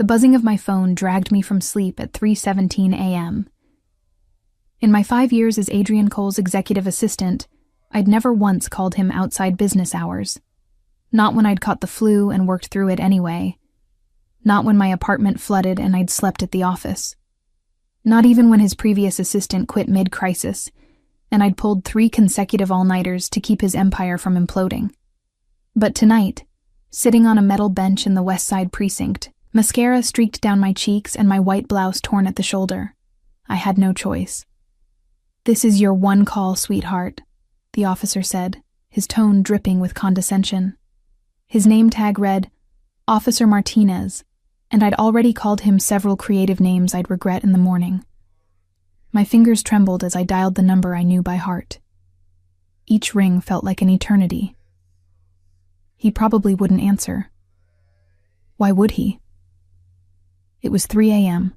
The buzzing of my phone dragged me from sleep at 3:17 a.m. In my 5 years as Adrian Cole's executive assistant, I'd never once called him outside business hours. Not when I'd caught the flu and worked through it anyway. Not when my apartment flooded and I'd slept at the office. Not even when his previous assistant quit mid-crisis, and I'd pulled 3 consecutive all-nighters to keep his empire from imploding. But tonight, sitting on a metal bench in the West Side precinct, mascara streaked down my cheeks and my white blouse torn at the shoulder, I had no choice. "This is your one call, sweetheart," the officer said, his tone dripping with condescension. His name tag read, Officer Martinez, and I'd already called him several creative names I'd regret in the morning. My fingers trembled as I dialed the number I knew by heart. Each ring felt like an eternity. He probably wouldn't answer. Why would he? It was 3 a.m.,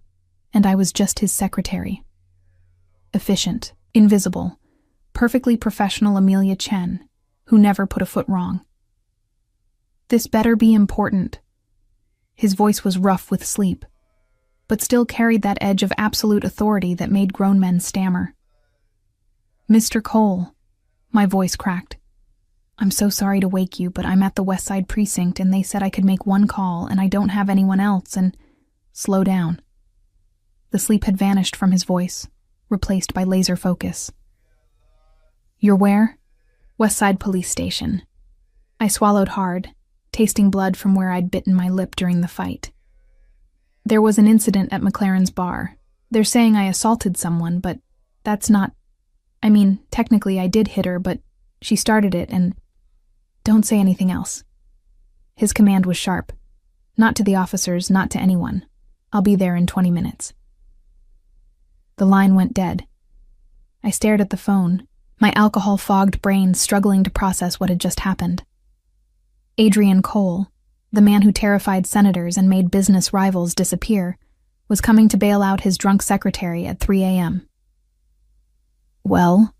and I was just his secretary. Efficient, invisible, perfectly professional Amelia Chen, who never put a foot wrong. This better be important. His voice was rough with sleep, but still carried that edge of absolute authority that made grown men stammer. "Mr. Cole," my voice cracked. "I'm so sorry to wake you, but I'm at the West Side precinct and they said I could make one call and I don't have anyone else and—" "Slow down." The sleep had vanished from his voice, replaced by laser focus. "You're where?" "West Side Police Station." I swallowed hard, tasting blood from where I'd bitten my lip during the fight. "There was an incident at McLaren's bar. They're saying I assaulted someone, but that's not— I mean, technically I did hit her, but she started it and— Don't say anything else." His command was sharp. Not to the officers, not to anyone. I'll be there in 20 minutes. The line went dead. I stared at the phone, my alcohol-fogged brain struggling to process what had just happened. Adrian Cole, the man who terrified senators and made business rivals disappear, was coming to bail out his drunk secretary at 3 a.m. "Well?"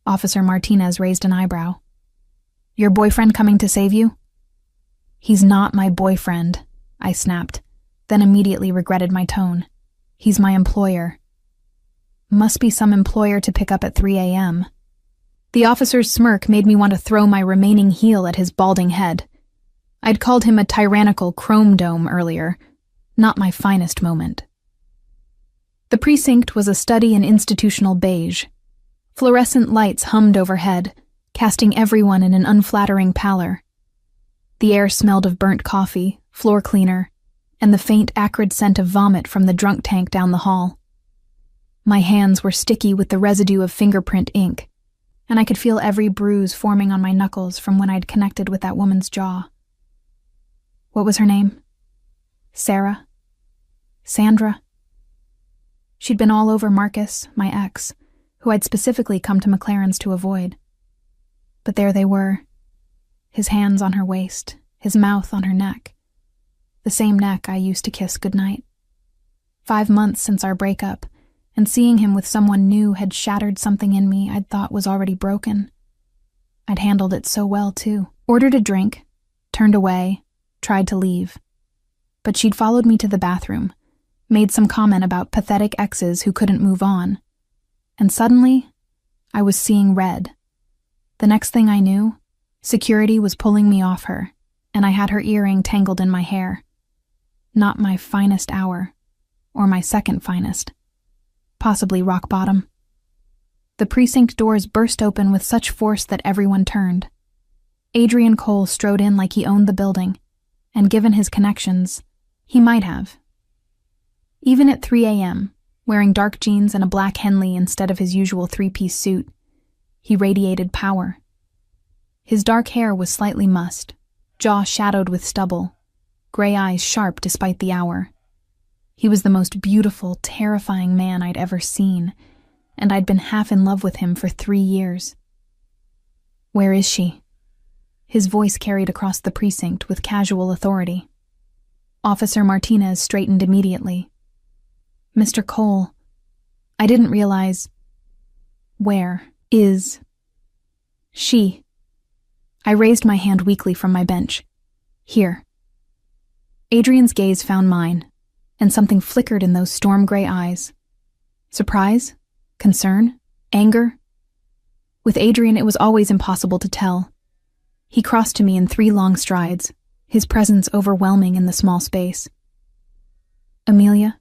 Officer Martinez raised an eyebrow. "Your boyfriend coming to save you?" "He's not my boyfriend," I snapped, then immediately regretted my tone. "He's my employer." Must be some employer to pick up at 3 a.m. The officer's smirk made me want to throw my remaining heel at his balding head. I'd called him a tyrannical chrome dome earlier, not my finest moment. The precinct was a study in institutional beige. Fluorescent lights hummed overhead, casting everyone in an unflattering pallor. The air smelled of burnt coffee, floor cleaner, and the faint acrid scent of vomit from the drunk tank down the hall. My hands were sticky with the residue of fingerprint ink, and I could feel every bruise forming on my knuckles from when I'd connected with that woman's jaw. What was her name? Sarah? Sandra? She'd been all over Marcus, my ex, who I'd specifically come to McLaren's to avoid. But there they were, his hands on her waist, his mouth on her neck, the same neck I used to kiss goodnight. 5 months since our breakup, and seeing him with someone new had shattered something in me I'd thought was already broken. I'd handled it so well, too. Ordered a drink, turned away, tried to leave. But she'd followed me to the bathroom, made some comment about pathetic exes who couldn't move on. And suddenly, I was seeing red. The next thing I knew, security was pulling me off her, and I had her earring tangled in my hair. Not my finest hour, or my second finest. Possibly rock bottom. The precinct doors burst open with such force that everyone turned. Adrian Cole strode in like he owned the building, and given his connections, he might have. Even at 3 a.m., wearing dark jeans and a black Henley instead of his usual 3-piece suit, he radiated power. His dark hair was slightly mussed, jaw shadowed with stubble, gray eyes sharp despite the hour. He was the most beautiful, terrifying man I'd ever seen, and I'd been half in love with him for 3 years. "Where is she?" His voice carried across the precinct with casual authority. Officer Martinez straightened immediately. "Mr. Cole, I didn't realize—" "Where is she?" I raised my hand weakly from my bench. "Here." Adrian's gaze found mine, and something flickered in those storm-gray eyes. Surprise? Concern? Anger? With Adrian, it was always impossible to tell. He crossed to me in 3 long strides, his presence overwhelming in the small space. Amelia?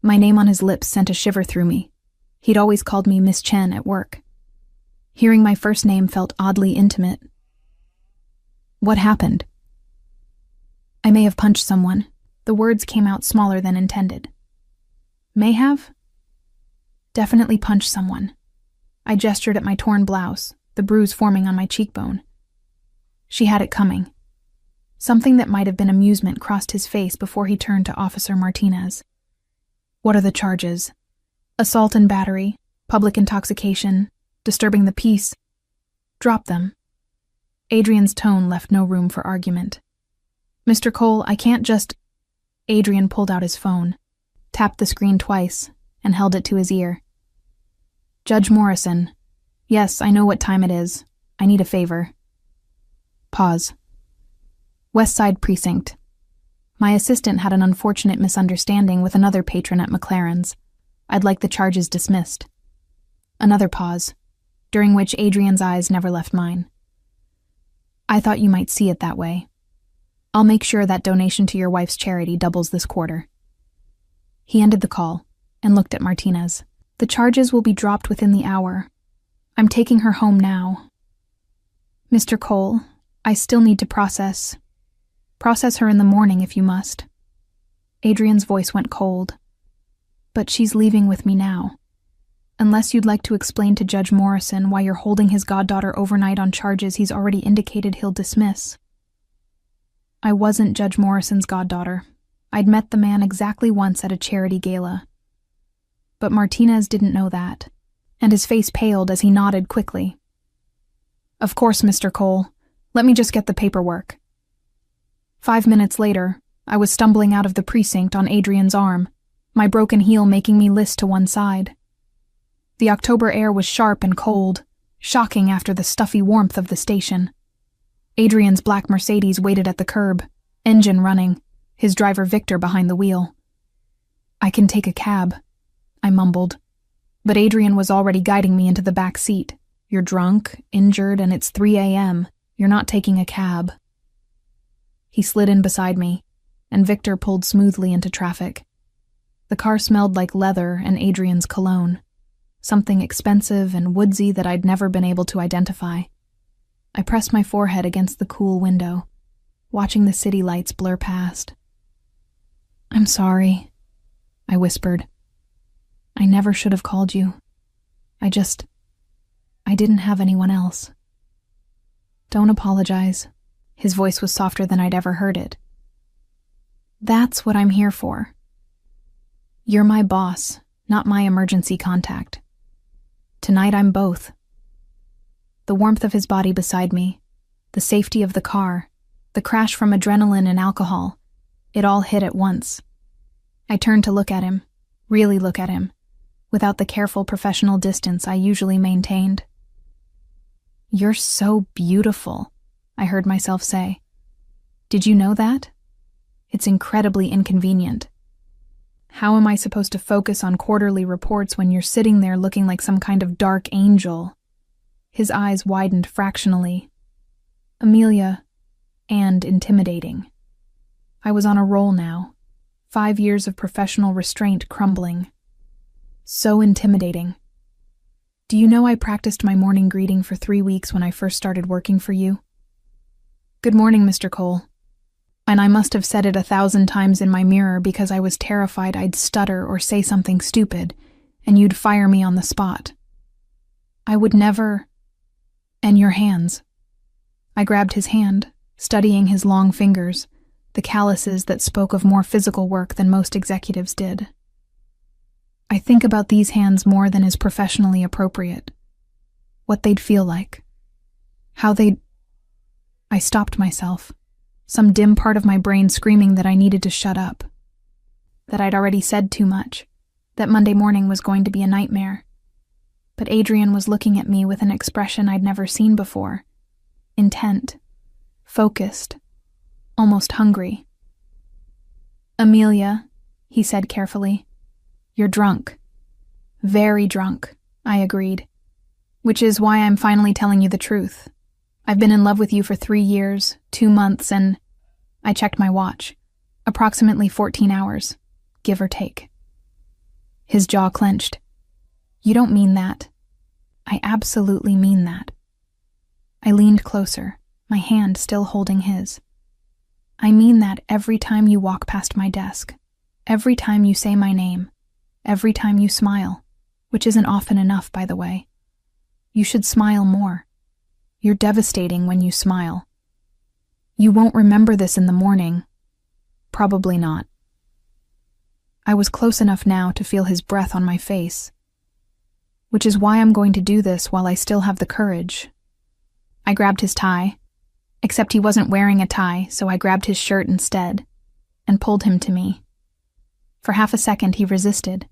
My name on his lips sent a shiver through me. He'd always called me Miss Chen at work. Hearing my first name felt oddly intimate. What happened? I may have punched someone. The words came out smaller than intended. May have? Definitely punched someone. I gestured at my torn blouse, the bruise forming on my cheekbone. She had it coming. Something that might have been amusement crossed his face before he turned to Officer Martinez. What are the charges? Assault and battery, public intoxication, disturbing the peace. Drop them. Adrian's tone left no room for argument. Mr. Cole, I can't just... Adrian pulled out his phone, tapped the screen twice, and held it to his ear. Judge Morrison. Yes, I know what time it is. I need a favor. Pause. West Side Precinct. My assistant had an unfortunate misunderstanding with another patron at McLaren's. I'd like the charges dismissed. Another pause, during which Adrian's eyes never left mine. I thought you might see it that way. I'll make sure that donation to your wife's charity doubles this quarter. He ended the call and looked at Martinez. The charges will be dropped within the hour. I'm taking her home now. Mr. Cole, I still need to process. Process her in the morning if you must. Adrian's voice went cold. But she's leaving with me now. Unless you'd like to explain to Judge Morrison why you're holding his goddaughter overnight on charges he's already indicated he'll dismiss. I wasn't Judge Morrison's goddaughter. I'd met the man exactly once at a charity gala. But Martinez didn't know that, and his face paled as he nodded quickly. Of course, Mr. Cole. Let me just get the paperwork. 5 minutes later, I was stumbling out of the precinct on Adrian's arm, my broken heel making me list to one side. The October air was sharp and cold, shocking after the stuffy warmth of the station. Adrian's black Mercedes waited at the curb, engine running, his driver Victor behind the wheel. I can take a cab, I mumbled, but Adrian was already guiding me into the back seat. You're drunk, injured, and it's 3 a.m. You're not taking a cab. He slid in beside me, and Victor pulled smoothly into traffic. The car smelled like leather and Adrian's cologne, something expensive and woodsy that I'd never been able to identify. I pressed my forehead against the cool window, watching the city lights blur past. I'm sorry, I whispered. I never should have called you. I didn't have anyone else. Don't apologize. His voice was softer than I'd ever heard it. That's what I'm here for. You're my boss, not my emergency contact. Tonight I'm both. The warmth of his body beside me, the safety of the car, the crash from adrenaline and alcohol, it all hit at once. I turned to look at him, really look at him, without the careful professional distance I usually maintained. You're so beautiful, I heard myself say. Did you know that? It's incredibly inconvenient. How am I supposed to focus on quarterly reports when you're sitting there looking like some kind of dark angel? His eyes widened fractionally. Amelia, and intimidating. I was on a roll now, 5 years of professional restraint crumbling. So intimidating. Do you know I practiced my morning greeting for 3 weeks when I first started working for you? Good morning, Mr. Cole. And I must have said it 1,000 times in my mirror because I was terrified I'd stutter or say something stupid, and you'd fire me on the spot. I would never... And your hands. I grabbed his hand, studying his long fingers, the calluses that spoke of more physical work than most executives did. I think about these hands more than is professionally appropriate. What they'd feel like. How they'd... I stopped myself, some dim part of my brain screaming that I needed to shut up. That I'd already said too much. That Monday morning was going to be a nightmare. But Adrian was looking at me with an expression I'd never seen before. Intent. Focused. Almost hungry. "Amelia," he said carefully, "you're drunk." "Very drunk," I agreed. "Which is why I'm finally telling you the truth. I've been in love with you for 3 years, 2 months, and—" I checked my watch. Approximately 14 hours, give or take. His jaw clenched. "You don't mean that." "I absolutely mean that." I leaned closer, my hand still holding his. "I mean that every time you walk past my desk, every time you say my name, every time you smile, which isn't often enough, by the way. You should smile more. You're devastating when you smile. You won't remember this in the morning. Probably not." I was close enough now to feel his breath on my face. Which is why I'm going to do this while I still have the courage. I grabbed his tie, except he wasn't wearing a tie, so I grabbed his shirt instead, and pulled him to me. For half a second he resisted.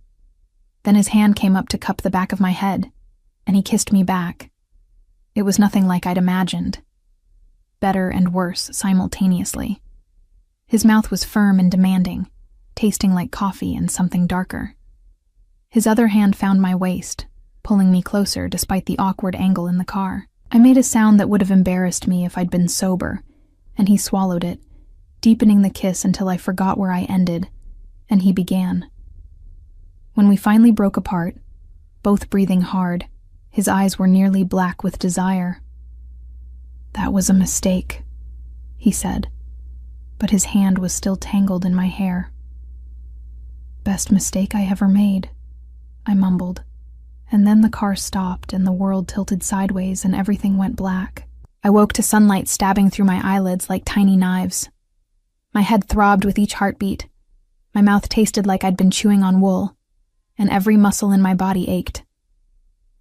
Then his hand came up to cup the back of my head, and he kissed me back. It was nothing like I'd imagined. Better and worse simultaneously. His mouth was firm and demanding, tasting like coffee and something darker. His other hand found my waist, pulling me closer despite the awkward angle in the car. I made a sound that would have embarrassed me if I'd been sober, and he swallowed it, deepening the kiss until I forgot where I ended, and he began. When we finally broke apart, both breathing hard, his eyes were nearly black with desire. "That was a mistake," he said, but his hand was still tangled in my hair. "Best mistake I ever made," I mumbled. And then the car stopped and the world tilted sideways and everything went black. I woke to sunlight stabbing through my eyelids like tiny knives. My head throbbed with each heartbeat. My mouth tasted like I'd been chewing on wool, and every muscle in my body ached.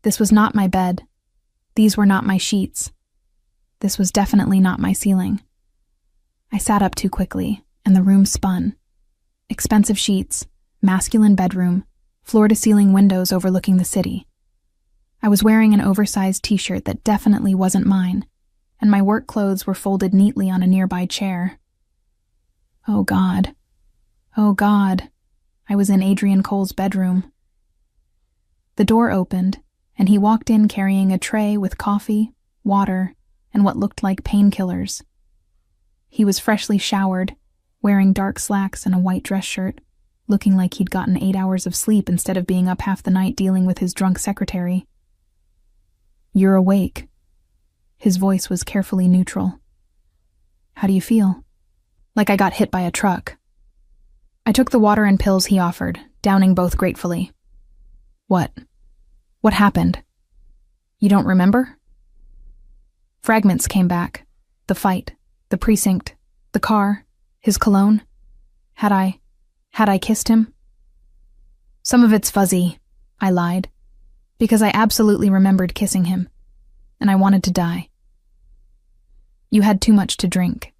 This was not my bed. These were not my sheets. This was definitely not my ceiling. I sat up too quickly, and the room spun. Expensive sheets, masculine bedroom, floor-to-ceiling windows overlooking the city. I was wearing an oversized t-shirt that definitely wasn't mine, and my work clothes were folded neatly on a nearby chair. Oh God. Oh God. I was in Adrian Cole's bedroom. The door opened, and he walked in carrying a tray with coffee, water, and what looked like painkillers. He was freshly showered, wearing dark slacks and a white dress shirt, looking like he'd gotten 8 hours of sleep instead of being up half the night dealing with his drunk secretary. "You're awake." His voice was carefully neutral. "How do you feel?" "Like I got hit by a truck." I took the water and pills he offered, downing both gratefully. "What? What happened? You don't remember?" Fragments came back. The fight, the precinct, the car, his cologne. Had I kissed him? "Some of it's fuzzy," I lied, because I absolutely remembered kissing him, and I wanted to die. "You had too much to drink."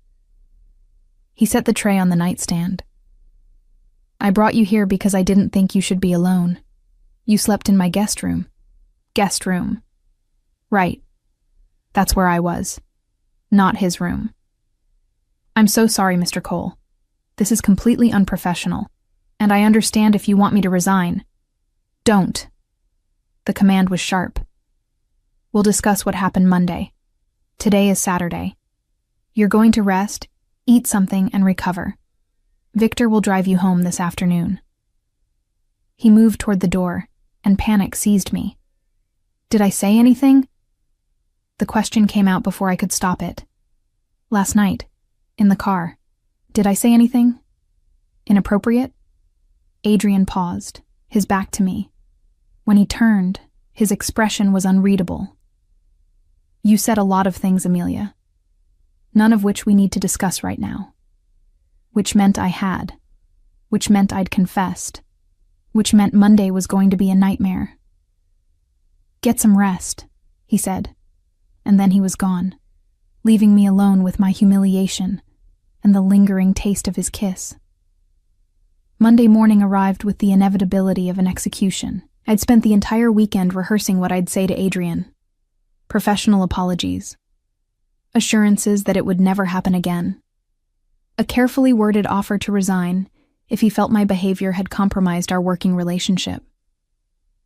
He set the tray on the nightstand. "I brought you here because I didn't think you should be alone. You slept in my guest room." "Guest room." "Right. That's where I was. Not his room." "I'm so sorry, Mr. Cole. This is completely unprofessional, and I understand if you want me to resign." "Don't." The command was sharp. "We'll discuss what happened Monday. Today is Saturday. You're going to rest, eat something, and recover. Victor will drive you home this afternoon." He moved toward the door, and panic seized me. Did I say anything? The question came out before I could stop it. Last night, in the car. Did I say anything? Inappropriate? Adrian paused, his back to me. When he turned, his expression was unreadable. "You said a lot of things, Amelia. None of which we need to discuss right now. Which meant I had. Which meant I'd confessed. Which meant Monday was going to be a nightmare." "Get some rest," he said, and then he was gone, leaving me alone with my humiliation and the lingering taste of his kiss. Monday morning arrived with the inevitability of an execution. I'd spent the entire weekend rehearsing what I'd say to Adrian. Professional apologies. Assurances that it would never happen again. A carefully worded offer to resign if he felt my behavior had compromised our working relationship.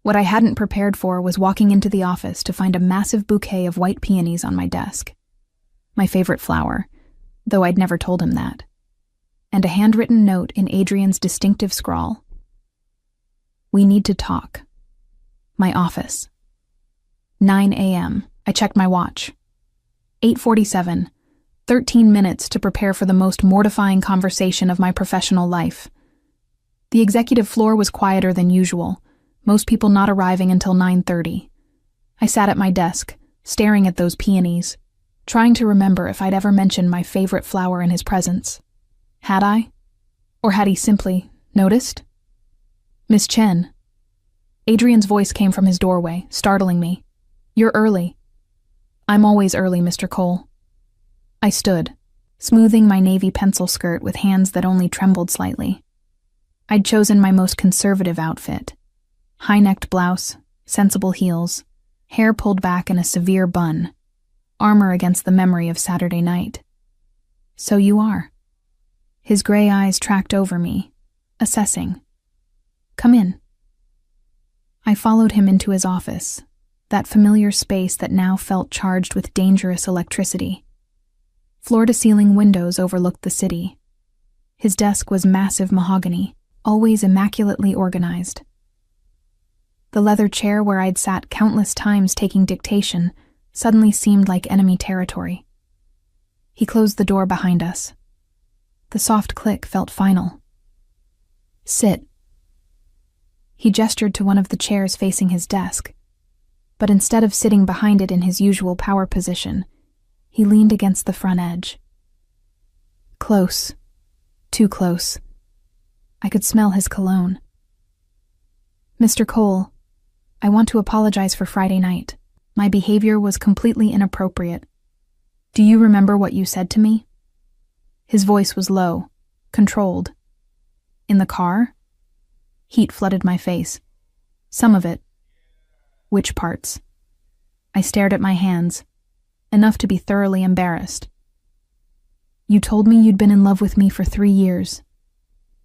What I hadn't prepared for was walking into the office to find a massive bouquet of white peonies on my desk. My favorite flower, though I'd never told him that. And a handwritten note in Adrian's distinctive scrawl. "We need to talk. My office." 9 a.m. I checked my watch. 8:47. 13 minutes to prepare for the most mortifying conversation of my professional life. The executive floor was quieter than usual, most people not arriving until 9:30. I sat at my desk, staring at those peonies, trying to remember if I'd ever mentioned my favorite flower in his presence. Had I? Or had he simply noticed? "Miss Chen." Adrian's voice came from his doorway, startling me. "You're early." "I'm always early, Mr. Cole." I stood, smoothing my navy pencil skirt with hands that only trembled slightly. I'd chosen my most conservative outfit. High-necked blouse, sensible heels, hair pulled back in a severe bun, armor against the memory of Saturday night. "So you are." His gray eyes tracked over me, assessing. "Come in." I followed him into his office, that familiar space that now felt charged with dangerous electricity. Floor-to-ceiling windows overlooked the city. His desk was massive mahogany, always immaculately organized. The leather chair where I'd sat countless times taking dictation suddenly seemed like enemy territory. He closed the door behind us. The soft click felt final. "Sit." He gestured to one of the chairs facing his desk, but instead of sitting behind it in his usual power position, he leaned against the front edge. Close. Too close. I could smell his cologne. "Mr. Cole, I want to apologize for Friday night. My behavior was completely inappropriate. Do you remember what you said to me?" His voice was low, controlled. "In the car?" Heat flooded my face. "Some of it." "Which parts?" I stared at my hands, enough to be thoroughly embarrassed. "You told me you'd been in love with me for 3 years.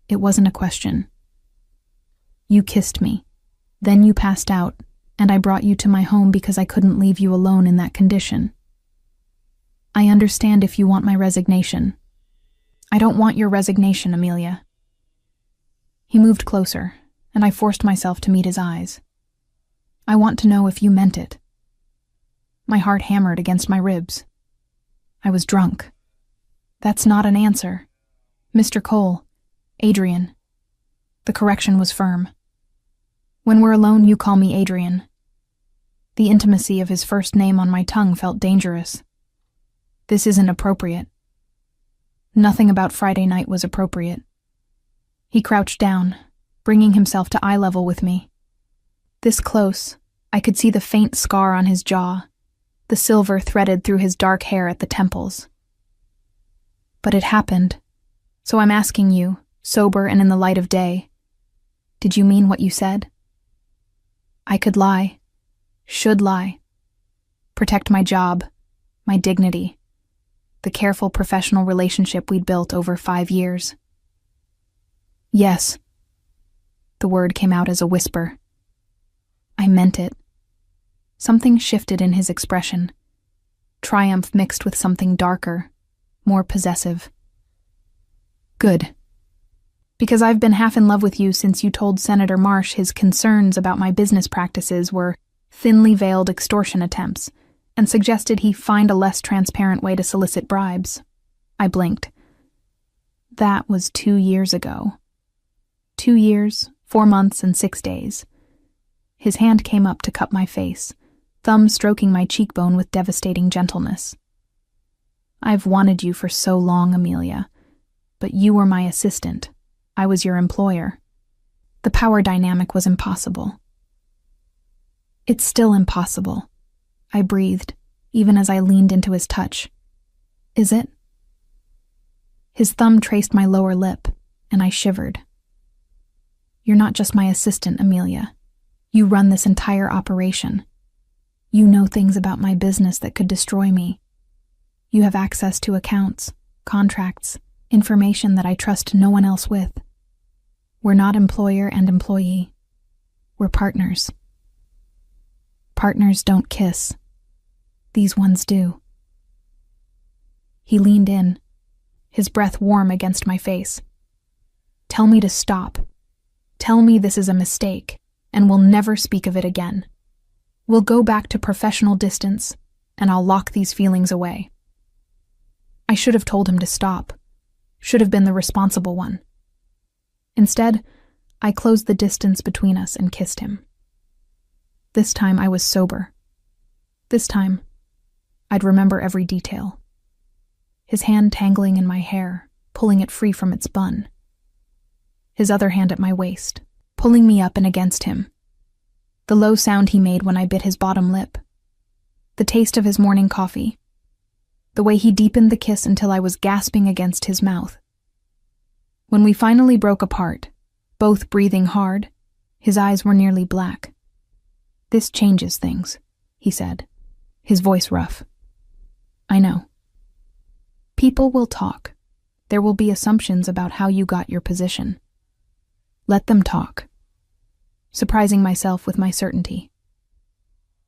It wasn't a question. You kissed me. Then you passed out, and I brought you to my home because I couldn't leave you alone in that condition. I understand if you want my resignation." "I don't want your resignation, Amelia." He moved closer, and I forced myself to meet his eyes. "I want to know if you meant it." My heart hammered against my ribs. I was drunk. "That's not an answer. Mr. Cole, Adrian." The correction was firm. "When we're alone, you call me Adrian." The intimacy of his first name on my tongue felt dangerous. "This isn't appropriate." Nothing about Friday night was appropriate. He crouched down, bringing himself to eye level with me. This close, I could see the faint scar on his jaw, the silver threaded through his dark hair at the temples. "But it happened, so I'm asking you, sober and in the light of day, did you mean what you said?" I could lie, should lie, protect my job, my dignity, the careful professional relationship we'd built over 5 years. "Yes." The word came out as a whisper. I meant it. Something shifted in his expression, triumph mixed with something darker, more possessive. "Good. Because I've been half in love with you since you told Senator Marsh his concerns about my business practices were thinly veiled extortion attempts, and suggested he find a less transparent way to solicit bribes." I blinked. That was 2 years ago. 2 years, 4 months, and 6 days. His hand came up to cup my face, thumb stroking my cheekbone with devastating gentleness. "I've wanted you for so long, Amelia, but you were my assistant. I was your employer. The power dynamic was impossible." "It's still impossible," I breathed, even as I leaned into his touch. "Is it?" His thumb traced my lower lip, and I shivered. "You're not just my assistant, Amelia. You run this entire operation. You know things about my business that could destroy me. You have access to accounts, contracts, information that I trust no one else with. We're not employer and employee. We're partners. Partners don't kiss. These ones do. He leaned in, his breath warm against my face. Tell me to stop. Tell me this is a mistake, and we'll never speak of it again. We'll go back to professional distance, and I'll lock these feelings away. I should have told him to stop. Should have been the responsible one. Instead, I closed the distance between us and kissed him. This time I was sober. This time, I'd remember every detail. His hand tangling in my hair, pulling it free from its bun. His other hand at my waist, pulling me up and against him. The low sound he made when I bit his bottom lip. The taste of his morning coffee. The way he deepened the kiss until I was gasping against his mouth. When we finally broke apart, both breathing hard, his eyes were nearly black. This changes things, he said, his voice rough. I know. People will talk. There will be assumptions about how you got your position. Let them talk. Surprising myself with my certainty.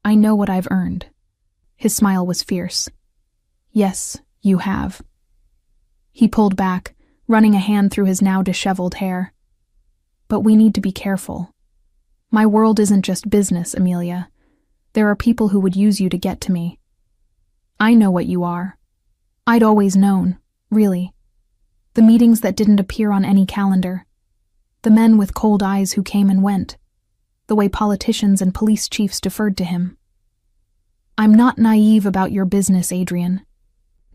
I know what I've earned. His smile was fierce. Yes, you have. He pulled back, running a hand through his now disheveled hair. But we need to be careful. My world isn't just business, Amelia. There are people who would use you to get to me. I know what you are. I'd always known, really. The meetings that didn't appear on any calendar. The men with cold eyes who came and went. The way politicians and police chiefs deferred to him. I'm not naive about your business, Adrian.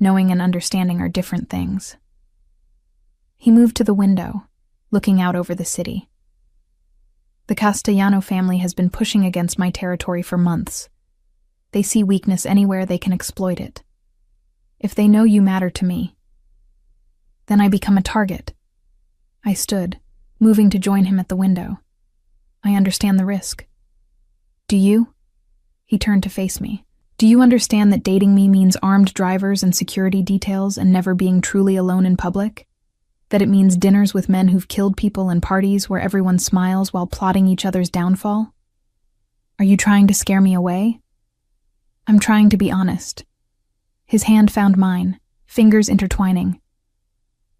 Knowing and understanding are different things. He moved to the window, looking out over the city. The Castellano family has been pushing against my territory for months. They see weakness anywhere they can exploit it. If they know you matter to me, then I become a target. I stood, moving to join him at the window. I understand the risk. Do you? He turned to face me. Do you understand that dating me means armed drivers and security details and never being truly alone in public? That it means dinners with men who've killed people and parties where everyone smiles while plotting each other's downfall? Are you trying to scare me away? I'm trying to be honest. His hand found mine, fingers intertwining.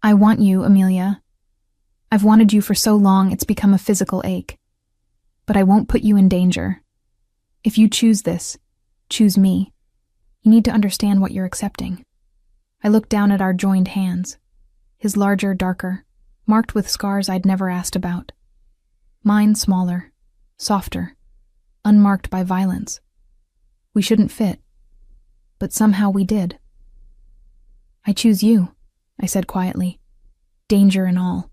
I want you, Amelia. I've wanted you for so long it's become a physical ache. But I won't put you in danger. If you choose this, choose me. You need to understand what you're accepting. I looked down at our joined hands. His larger, darker, marked with scars I'd never asked about. Mine smaller, softer, unmarked by violence. We shouldn't fit, but somehow we did. I choose you, I said quietly, danger and all.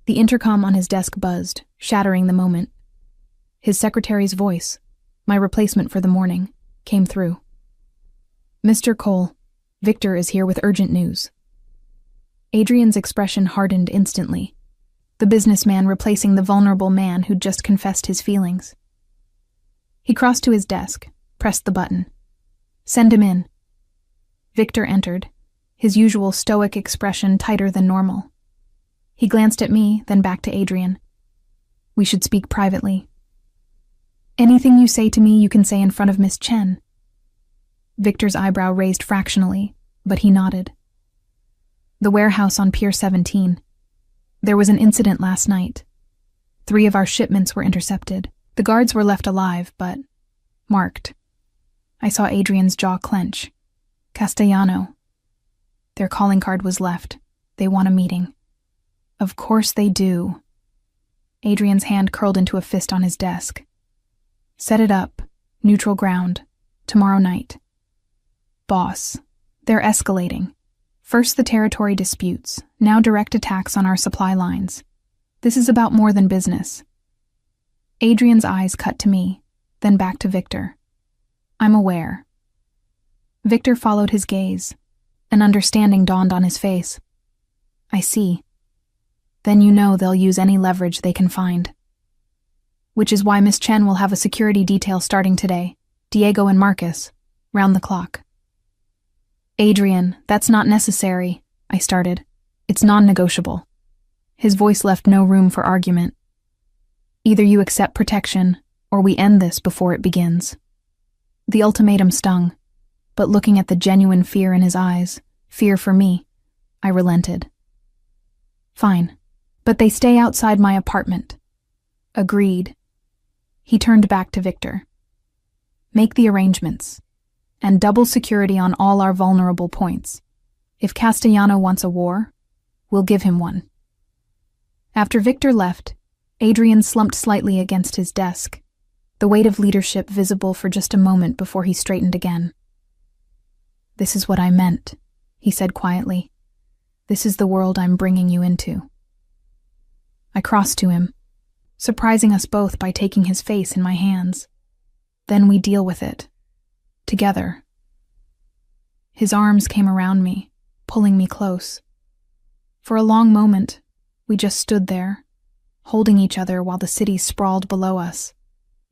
The intercom on his desk buzzed, shattering the moment. His secretary's voice, my replacement for the morning, came through. Mr. Cole, Victor is here with urgent news. Adrian's expression hardened instantly, the businessman replacing the vulnerable man who'd just confessed his feelings. He crossed to his desk, pressed the button. Send him in. Victor entered, his usual stoic expression tighter than normal. He glanced at me, then back to Adrian. We should speak privately. Anything you say to me you can say in front of Miss Chen. Victor's eyebrow raised fractionally, but he nodded. The warehouse on Pier 17. There was an incident last night. 3 of our shipments were intercepted. The guards were left alive, but marked. I saw Adrian's jaw clench. Castellano. Their calling card was left. They want a meeting. Of course they do. Adrian's hand curled into a fist on his desk. Set it up. Neutral ground. Tomorrow night. Boss. They're escalating. First the territory disputes, now direct attacks on our supply lines. This is about more than business. Adrian's eyes cut to me, then back to Victor. I'm aware. Victor followed his gaze. An understanding dawned on his face. I see. Then you know they'll use any leverage they can find. Which is why Miss Chen will have a security detail starting today. Diego and Marcus. Round the clock. Adrian, that's not necessary, I started. It's non-negotiable. His voice left no room for argument. Either you accept protection, or we end this before it begins. The ultimatum stung, but looking at the genuine fear in his eyes, fear for me, I relented. Fine, but they stay outside my apartment. Agreed. He turned back to Victor. Make the arrangements, and double security on all our vulnerable points. If Castellano wants a war, we'll give him one. After Victor left, Adrian slumped slightly against his desk, the weight of leadership visible for just a moment before he straightened again. This is what I meant, he said quietly. This is the world I'm bringing you into. I crossed to him, surprising us both by taking his face in my hands. Then we deal with it. Together. His arms came around me, pulling me close. For a long moment, we just stood there, holding each other while the city sprawled below us,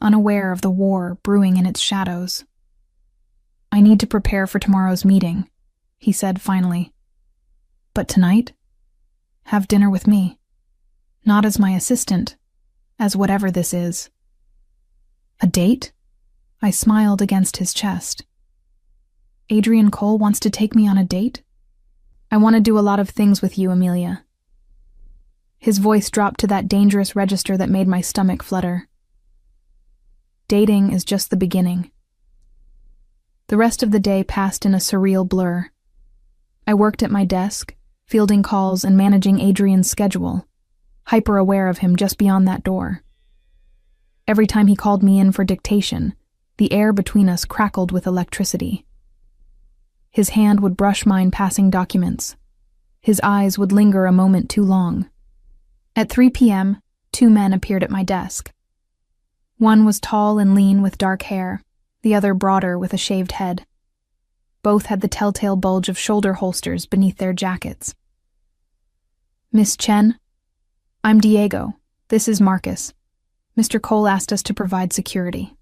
unaware of the war brewing in its shadows. I need to prepare for tomorrow's meeting, he said finally. But tonight, have dinner with me. Not as my assistant, as whatever this is. A date? I smiled against his chest. Adrian Cole wants to take me on a date? I want to do a lot of things with you, Amelia. His voice dropped to that dangerous register that made my stomach flutter. Dating is just the beginning. The rest of the day passed in a surreal blur. I worked at my desk, fielding calls and managing Adrian's schedule, hyper-aware of him just beyond that door. Every time he called me in for dictation, the air between us crackled with electricity. His hand would brush mine passing documents. His eyes would linger a moment too long. At 3 p.m., 2 men appeared at my desk. One was tall and lean with dark hair, the other broader with a shaved head. Both had the telltale bulge of shoulder holsters beneath their jackets. Miss Chen? I'm Diego. This is Marcus. Mr. Cole asked us to provide security.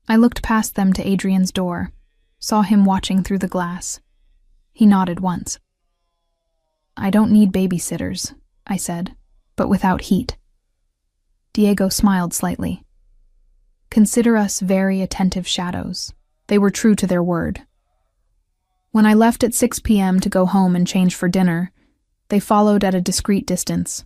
I looked past them to Adrian's door, saw him watching through the glass. He nodded once. I don't need babysitters, I said, but without heat. Diego smiled slightly. Consider us very attentive shadows. They were true to their word. When I left at 6 p.m. to go home and change for dinner, they followed at a discreet distance.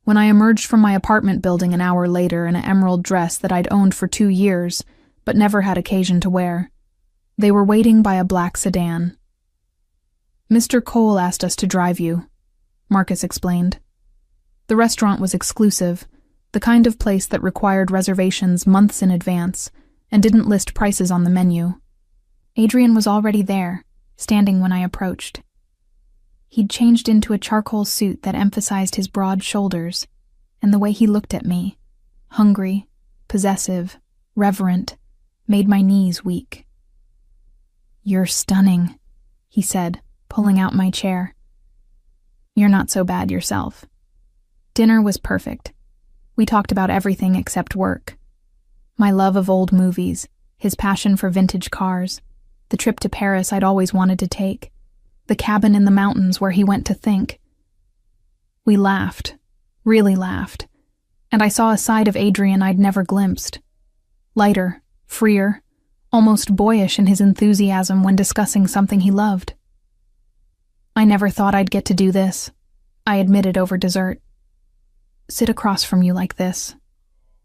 When I emerged from my apartment building an hour later in an emerald dress that I'd owned for 2 years, but never had occasion to wear, they were waiting by a black sedan. Mr. Cole asked us to drive you, Marcus explained. The restaurant was exclusive, the kind of place that required reservations months in advance and didn't list prices on the menu. Adrian was already there, standing when I approached. He'd changed into a charcoal suit that emphasized his broad shoulders, and the way he looked at me, hungry, possessive, reverent, made my knees weak. You're stunning, he said, pulling out my chair. You're not so bad yourself. Dinner was perfect. We talked about everything except work. My love of old movies, his passion for vintage cars, the trip to Paris I'd always wanted to take, the cabin in the mountains where he went to think. We laughed, really laughed, and I saw a side of Adrian I'd never glimpsed. Lighter, freer, almost boyish in his enthusiasm when discussing something he loved. I never thought I'd get to do this, I admitted over dessert. Sit across from you like this.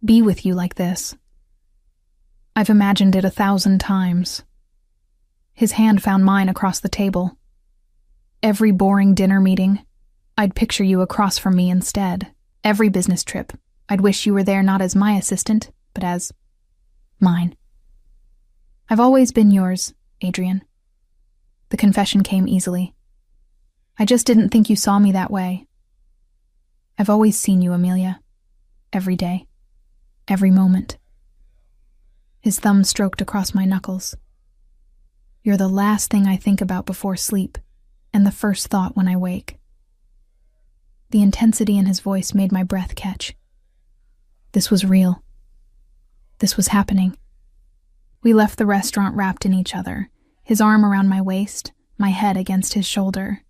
Be with you like this. I've imagined it 1,000 times. His hand found mine across the table. Every boring dinner meeting, I'd picture you across from me instead. Every business trip, I'd wish you were there not as my assistant, but as mine. I've always been yours, Adrian. The confession came easily. I just didn't think you saw me that way. I've always seen you, Amelia. Every day. Every moment. His thumb stroked across my knuckles. You're the last thing I think about before sleep, and the first thought when I wake. The intensity in his voice made my breath catch. This was real. This was happening. We left the restaurant wrapped in each other, his arm around my waist, my head against his shoulder.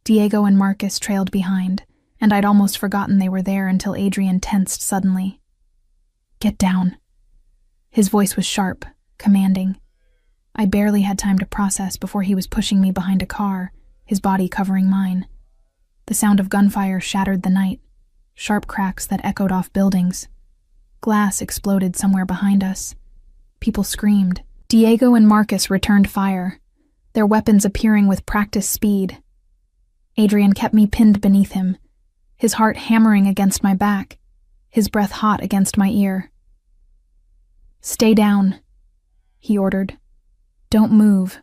Diego and Marcus trailed behind, and I'd almost forgotten they were there until Adrian tensed suddenly. "Get down." His voice was sharp, commanding. I barely had time to process before he was pushing me behind a car, his body covering mine. The sound of gunfire shattered the night, sharp cracks that echoed off buildings. Glass exploded somewhere behind us. People screamed. Diego and Marcus returned fire, their weapons appearing with practiced speed. Adrian kept me pinned beneath him, his heart hammering against my back, his breath hot against my ear. "Stay down," he ordered. "Don't move."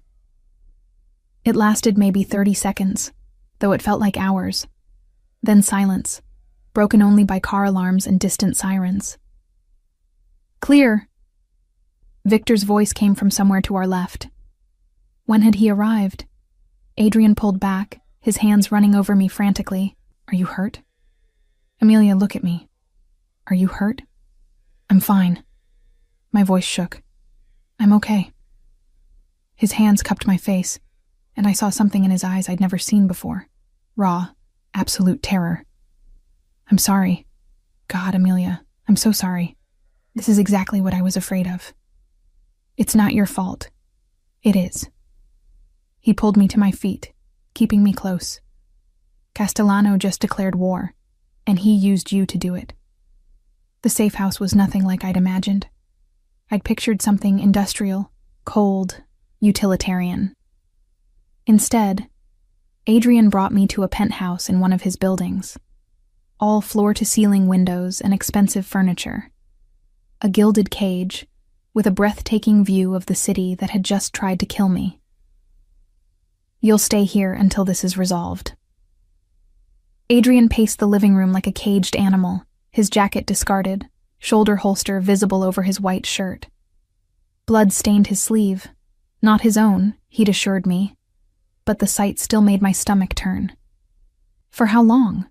It lasted maybe 30 seconds, though it felt like hours. Then silence, broken only by car alarms and distant sirens. "Clear." Victor's voice came from somewhere to our left. When had he arrived? Adrian pulled back, his hands running over me frantically. "Are you hurt?" "Amelia, look at me. Are you hurt?" "I'm fine." My voice shook. "I'm okay." His hands cupped my face, and I saw something in his eyes I'd never seen before. Raw, absolute terror. "I'm sorry. God, Amelia, I'm so sorry. This is exactly what I was afraid of." "It's not your fault." "It is." He pulled me to my feet, keeping me close. "Castellano just declared war, and he used you to do it." The safe house was nothing like I'd imagined. I'd pictured something industrial, cold, utilitarian. Instead, Adrian brought me to a penthouse in one of his buildings. All floor-to-ceiling windows and expensive furniture. A gilded cage, with a breathtaking view of the city that had just tried to kill me. "You'll stay here until this is resolved." Adrian paced the living room like a caged animal, his jacket discarded, shoulder holster visible over his white shirt. Blood stained his sleeve. Not his own, he'd assured me, but the sight still made my stomach turn. For how long?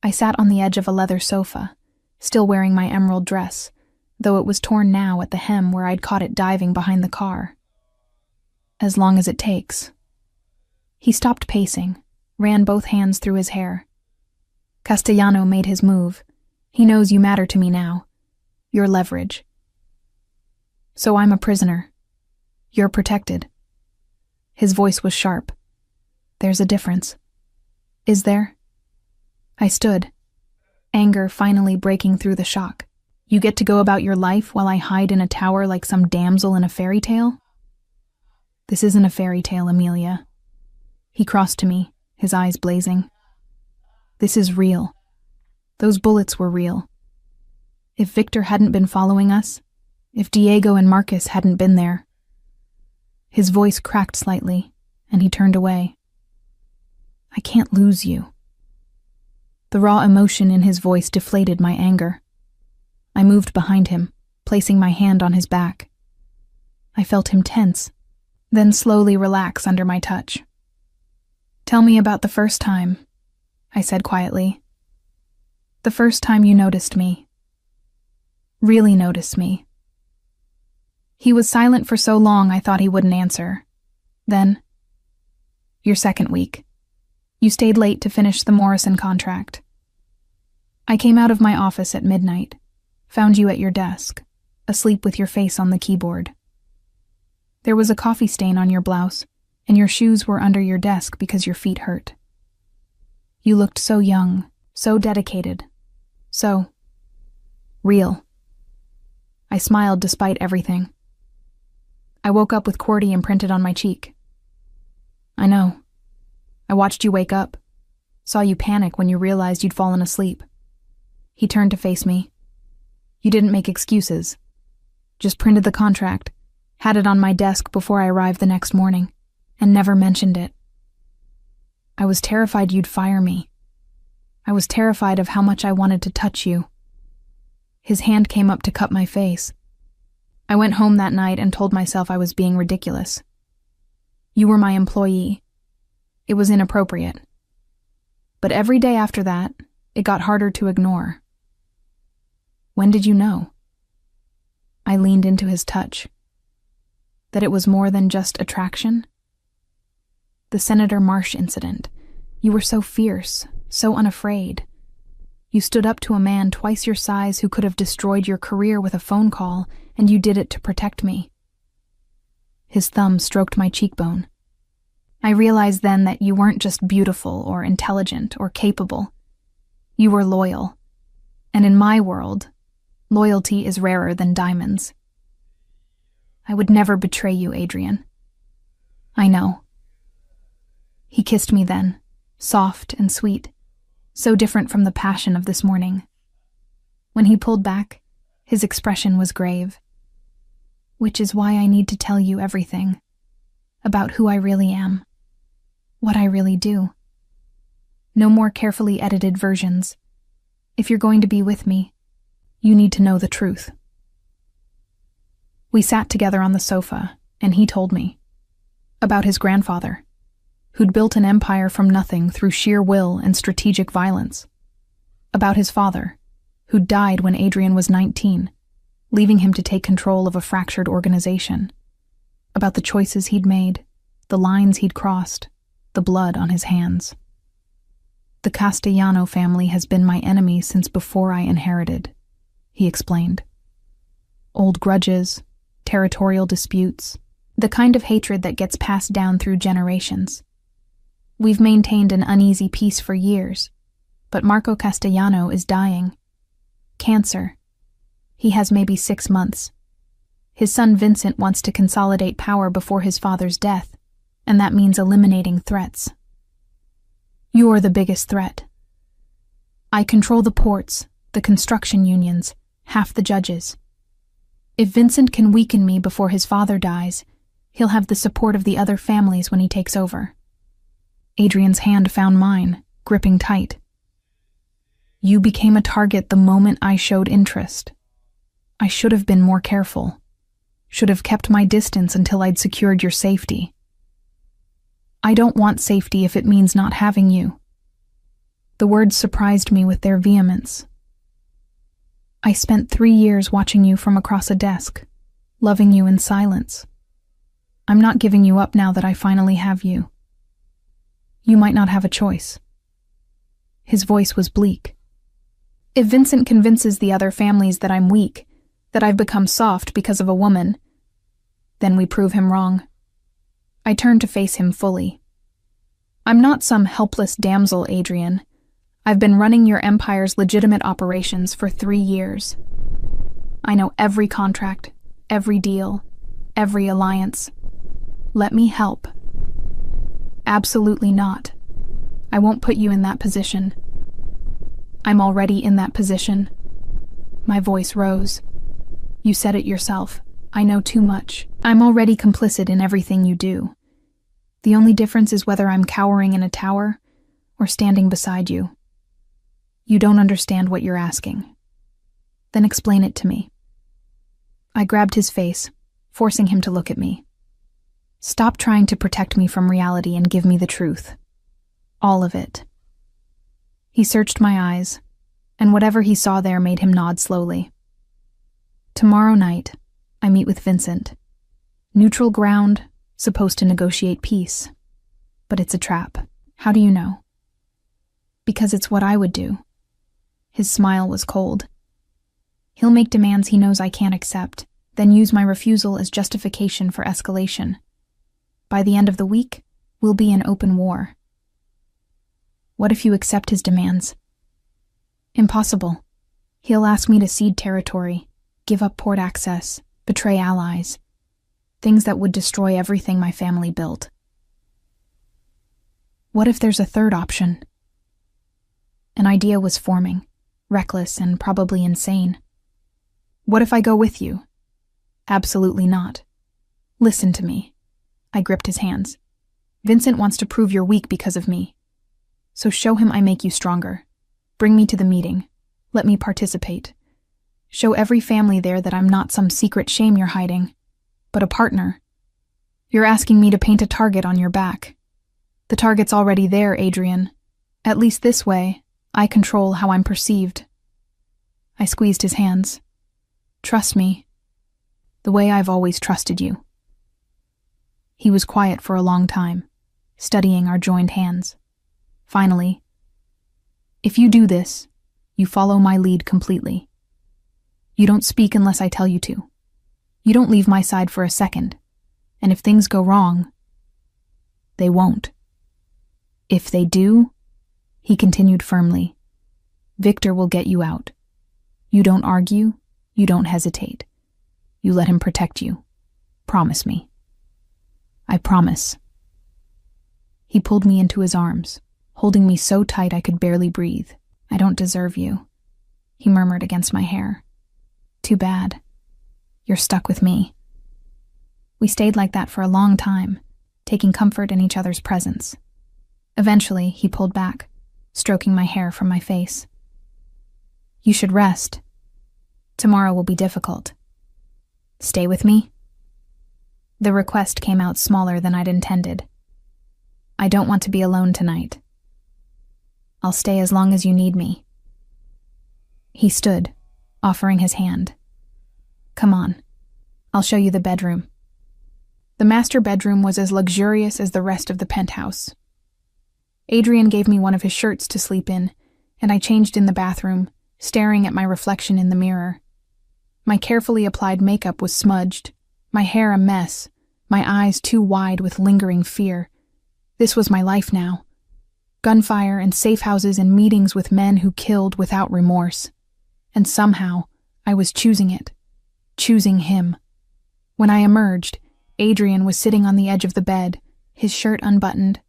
I sat on the edge of a leather sofa, still wearing my emerald dress, though it was torn now at the hem where I'd caught it diving behind the car. "As long as it takes." He stopped pacing, ran both hands through his hair. "Castellano made his move. He knows you matter to me now. You're leverage. So I'm a prisoner. You're protected." His voice was sharp. "There's a difference." "Is there?" I stood, anger finally breaking through the shock. "You get to go about your life while I hide in a tower like some damsel in a fairy tale?" "This isn't a fairy tale, Amelia." He crossed to me, his eyes blazing. "This is real. Those bullets were real. If Victor hadn't been following us, if Diego and Marcus hadn't been there." His voice cracked slightly, and he turned away. "I can't lose you." The raw emotion in his voice deflated my anger. I moved behind him, placing my hand on his back. I felt him tense, then slowly relax under my touch. "Tell me about the first time," I said quietly. "The first time you noticed me. Really noticed me." He was silent for so long I thought he wouldn't answer. Then, "Your second week. You stayed late to finish the Morrison contract. I came out of my office at midnight, found you at your desk, asleep with your face on the keyboard. There was a coffee stain on your blouse, and your shoes were under your desk because your feet hurt. You looked so young, so dedicated, so real." I smiled despite everything. "I woke up with QWERTY imprinted on my cheek." "I know. I watched you wake up, saw you panic when you realized you'd fallen asleep." He turned to face me. "You didn't make excuses. Just printed the contract, had it on my desk before I arrived the next morning, and never mentioned it. I was terrified you'd fire me. I was terrified of how much I wanted to touch you." His hand came up to cup my face. I went home that night and told myself I was being ridiculous. You were my employee. It was inappropriate. But every day after that, it got harder to ignore. "When did you know?" I leaned into his touch. "That it was more than just attraction?" "The Senator Marsh incident. You were so fierce, so unafraid. You stood up to a man twice your size who could have destroyed your career with a phone call, and you did it to protect me. His thumb stroked my cheekbone. I realized then that you weren't just beautiful or intelligent or capable. You were loyal. And in my world, loyalty is rarer than diamonds. I would never betray you, Adrian. I know. He kissed me then, soft and sweet, so different from the passion of this morning. When he pulled back, his expression was grave. Which is why I need to tell you everything. About who I really am. What I really do. No more carefully edited versions. If you're going to be with me, you need to know the truth. We sat together on the sofa, and he told me about his grandfather, who'd built an empire from nothing through sheer will and strategic violence. About his father, who died when Adrian was 19, leaving him to take control of a fractured organization. About the choices he'd made, the lines he'd crossed, the blood on his hands. The Castellano family has been my enemy since before I inherited, he explained. Old grudges, territorial disputes, the kind of hatred that gets passed down through generations. We've maintained an uneasy peace for years, but Marco Castellano is dying. Cancer. He has maybe 6 months. His son Vincent wants to consolidate power before his father's death, and that means eliminating threats. You're the biggest threat. I control the ports, the construction unions, half the judges. If Vincent can weaken me before his father dies, he'll have the support of the other families when he takes over. Adrian's hand found mine, gripping tight. You became a target the moment I showed interest. I should have been more careful. Should have kept my distance until I'd secured your safety. I don't want safety if it means not having you. The words surprised me with their vehemence. I spent 3 years watching you from across a desk, loving you in silence. I'm not giving you up now that I finally have you. You might not have a choice. His voice was bleak. If Vincent convinces the other families that I'm weak, that I've become soft because of a woman, then we prove him wrong. I turned to face him fully. I'm not some helpless damsel, Adrian. I've been running your empire's legitimate operations for 3 years. I know every contract, every deal, every alliance. Let me help. Absolutely not. I won't put you in that position. I'm already in that position. My voice rose. You said it yourself. I know too much. I'm already complicit in everything you do. The only difference is whether I'm cowering in a tower or standing beside you. You don't understand what you're asking. Then explain it to me. I grabbed his face, forcing him to look at me. Stop trying to protect me from reality and give me the truth. All of it. He searched my eyes, and whatever he saw there made him nod slowly. Tomorrow night, I meet with Vincent. Neutral ground, supposed to negotiate peace. But it's a trap. How do you know? Because it's what I would do. His smile was cold. He'll make demands he knows I can't accept, then use my refusal as justification for escalation. By the end of the week, we'll be in open war. What if you accept his demands? Impossible. He'll ask me to cede territory, give up port access, betray allies. Things that would destroy everything my family built. What if there's a third option? An idea was forming, reckless and probably insane. What if I go with you? Absolutely not. Listen to me. I gripped his hands. Vincent wants to prove you're weak because of me. So show him I make you stronger. Bring me to the meeting. Let me participate. Show every family there that I'm not some secret shame you're hiding, but a partner. You're asking me to paint a target on your back. The target's already there, Adrian. At least this way, I control how I'm perceived. I squeezed his hands. Trust me, the way I've always trusted you. He was quiet for a long time, studying our joined hands. Finally, If you do this, you follow my lead completely. You don't speak unless I tell you to. You don't leave my side for a second. And if things go wrong, they won't. If they do, he continued firmly, Victor will get you out. You don't argue, you don't hesitate. You let him protect you. Promise me. I promise. He pulled me into his arms, holding me so tight I could barely breathe. I don't deserve you, he murmured against my hair. Too bad. You're stuck with me. We stayed like that for a long time, taking comfort in each other's presence. Eventually, he pulled back, stroking my hair from my face. You should rest. Tomorrow will be difficult. Stay with me? The request came out smaller than I'd intended. I don't want to be alone tonight. I'll stay as long as you need me. He stood, offering his hand. Come on, I'll show you the bedroom. The master bedroom was as luxurious as the rest of the penthouse. Adrian gave me one of his shirts to sleep in, and I changed in the bathroom, staring at my reflection in the mirror. My carefully applied makeup was smudged, my hair a mess, my eyes too wide with lingering fear. This was my life now. Gunfire and safe houses and meetings with men who killed without remorse. And somehow, I was choosing it. Choosing him. When I emerged, Adrian was sitting on the edge of the bed, his shirt unbuttoned,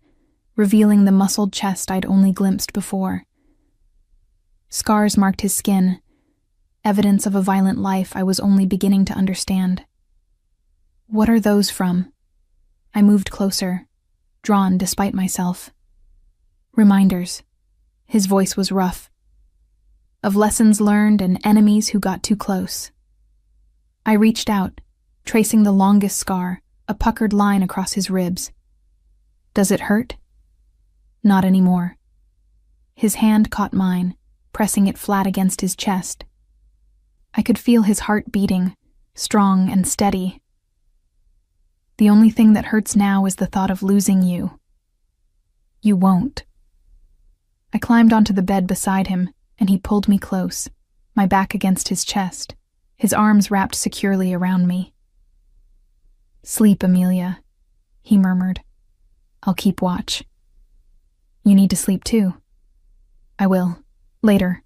revealing the muscled chest I'd only glimpsed before. Scars marked his skin, evidence of a violent life I was only beginning to understand. What are those from? I moved closer, drawn despite myself. Reminders. His voice was rough. Of lessons learned and enemies who got too close. I reached out, tracing the longest scar, a puckered line across his ribs. Does it hurt? Not anymore. His hand caught mine, pressing it flat against his chest. I could feel his heart beating, strong and steady. The only thing that hurts now is the thought of losing you. You won't. I climbed onto the bed beside him, and he pulled me close, my back against his chest, his arms wrapped securely around me. Sleep, Amelia, he murmured. I'll keep watch. You need to sleep too. I will, later,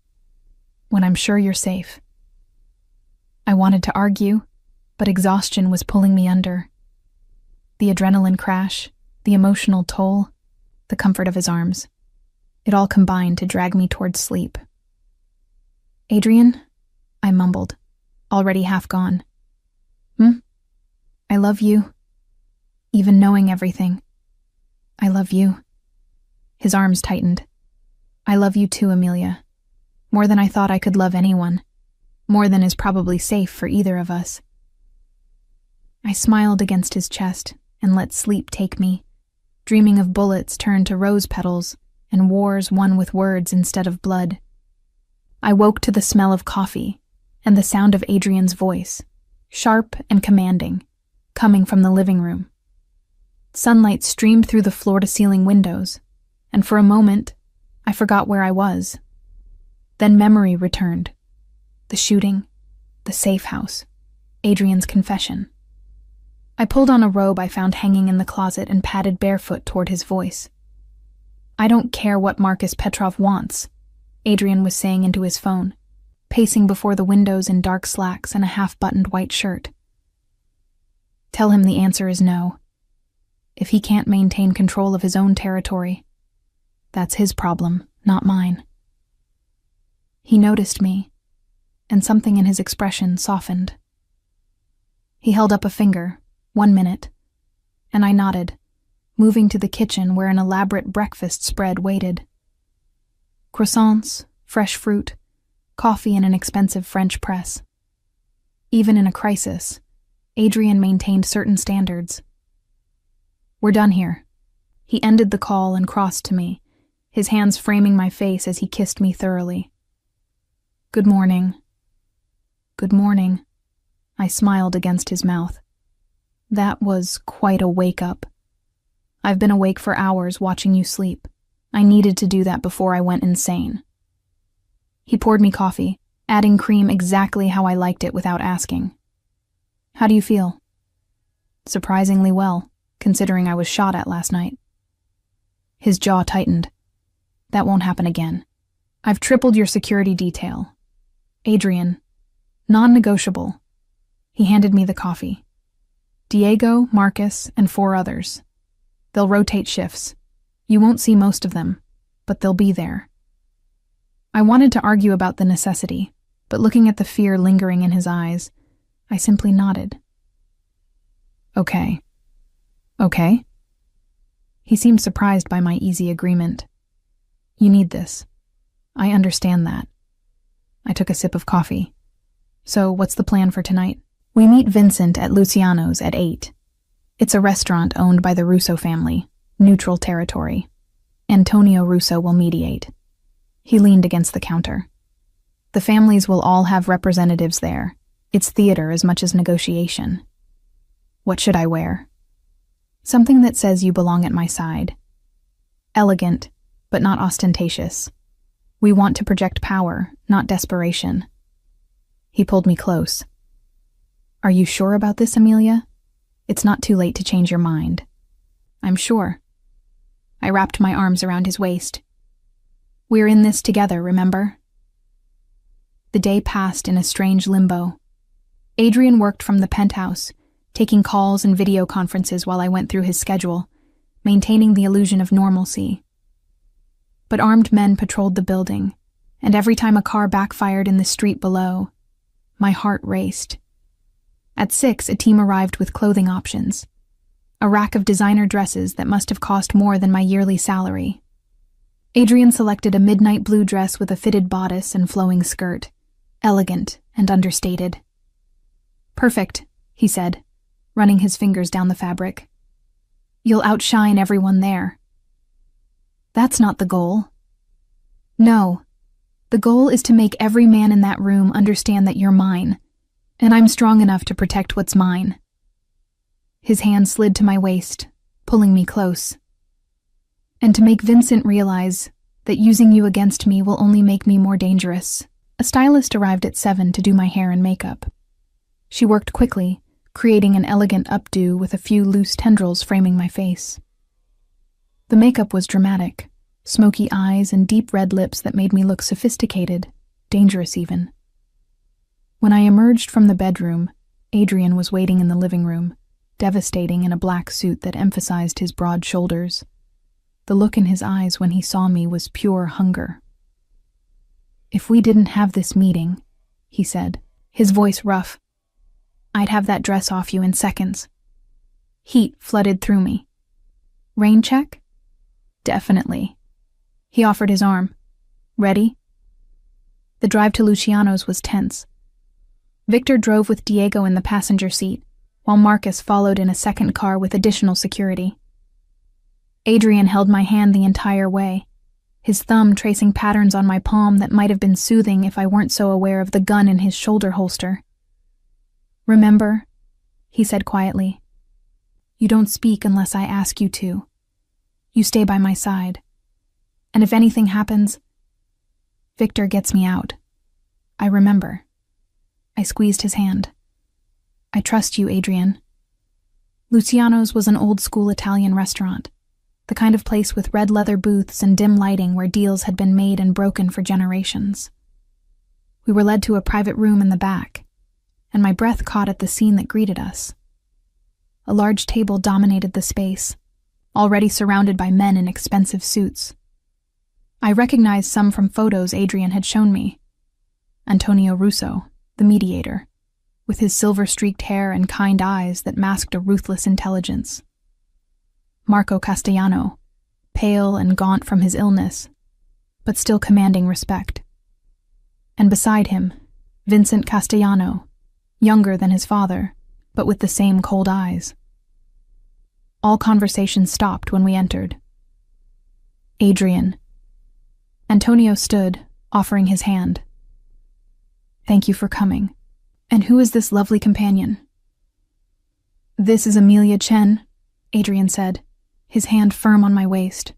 when I'm sure you're safe. I wanted to argue, but exhaustion was pulling me under. The adrenaline crash, the emotional toll, the comfort of his arms. It all combined to drag me towards sleep. Adrian, I mumbled, already half gone. I love you. Even knowing everything. I love you. His arms tightened. I love you too, Amelia. More than I thought I could love anyone. More than is probably safe for either of us. I smiled against his chest and let sleep take me, dreaming of bullets turned to rose petals and wars won with words instead of blood. I woke to the smell of coffee and the sound of Adrian's voice, sharp and commanding, coming from the living room. Sunlight streamed through the floor-to-ceiling windows, and for a moment, I forgot where I was. Then memory returned. The shooting, the safe house, Adrian's confession. I pulled on a robe I found hanging in the closet and padded barefoot toward his voice. I don't care what Marcus Petrov wants, Adrian was saying into his phone, pacing before the windows in dark slacks and a half-buttoned white shirt. Tell him the answer is no. If he can't maintain control of his own territory, that's his problem, not mine. He noticed me, and something in his expression softened. He held up a finger, 1 minute, and I nodded, moving to the kitchen where an elaborate breakfast spread waited. Croissants, fresh fruit, coffee in an expensive French press. Even in a crisis, Adrian maintained certain standards. We're done here. He ended the call and crossed to me, his hands framing my face as he kissed me thoroughly. Good morning. Good morning. I smiled against his mouth. That was quite a wake-up. I've been awake for hours watching you sleep. I needed to do that before I went insane. He poured me coffee, adding cream exactly how I liked it without asking. "How do you feel?" "Surprisingly well, considering I was shot at last night." His jaw tightened. "That won't happen again. I've tripled your security detail. Adrian, non-negotiable." He handed me the coffee. "Diego, Marcus, and 4 others. They'll rotate shifts. You won't see most of them, but they'll be there." I wanted to argue about the necessity, but looking at the fear lingering in his eyes, I simply nodded. Okay. Okay? He seemed surprised by my easy agreement. "You need this. I understand that." I took a sip of coffee. "So, what's the plan for tonight?" "We meet Vincent at Luciano's at 8. It's a restaurant owned by the Russo family, neutral territory. Antonio Russo will mediate." He leaned against the counter. "The families will all have representatives there. It's theater as much as negotiation." "What should I wear?" "Something that says you belong at my side. Elegant, but not ostentatious. We want to project power, not desperation." He pulled me close. "Are you sure about this, Amelia? It's not too late to change your mind." "I'm sure." I wrapped my arms around his waist. "We're in this together, remember?" The day passed in a strange limbo. Adrian worked from the penthouse, taking calls and video conferences while I went through his schedule, maintaining the illusion of normalcy. But armed men patrolled the building, and every time a car backfired in the street below, my heart raced. At 6, a team arrived with clothing options. A rack of designer dresses that must have cost more than my yearly salary. Adrian selected a midnight blue dress with a fitted bodice and flowing skirt, elegant and understated. "Perfect," he said, running his fingers down the fabric. "You'll outshine everyone there." "That's not the goal." "No. The goal is to make every man in that room understand that you're mine, and I'm strong enough to protect what's mine." His hand slid to my waist, pulling me close. "And to make Vincent realize that using you against me will only make me more dangerous." A stylist arrived at 7 to do my hair and makeup. She worked quickly, creating an elegant updo with a few loose tendrils framing my face. The makeup was dramatic, smoky eyes and deep red lips that made me look sophisticated, dangerous even. When I emerged from the bedroom, Adrian was waiting in the living room, devastating in a black suit that emphasized his broad shoulders. The look in his eyes when he saw me was pure hunger. "If we didn't have this meeting," he said, his voice rough, "I'd have that dress off you in seconds." Heat flooded through me. "Rain check?" "Definitely." He offered his arm. "Ready?" The drive to Luciano's was tense. Victor drove with Diego in the passenger seat, while Marcus followed in a second car with additional security. Adrian held my hand the entire way, his thumb tracing patterns on my palm that might have been soothing if I weren't so aware of the gun in his shoulder holster. "Remember," he said quietly, "you don't speak unless I ask you to. You stay by my side. And if anything happens, Victor gets me out. I remember." I squeezed his hand. "I trust you, Adrian." Luciano's was an old-school Italian restaurant, the kind of place with red leather booths and dim lighting where deals had been made and broken for generations. We were led to a private room in the back, and my breath caught at the scene that greeted us. A large table dominated the space, already surrounded by men in expensive suits. I recognized some from photos Adrian had shown me. Antonio Russo, the mediator, with his silver-streaked hair and kind eyes that masked a ruthless intelligence. Marco Castellano, pale and gaunt from his illness, but still commanding respect. And beside him, Vincent Castellano, younger than his father, but with the same cold eyes. All conversation stopped when we entered. "Adrian." Antonio stood, offering his hand. "Thank you for coming. And who is this lovely companion?" "This is Amelia Chen," Adrian said, his hand firm on my waist.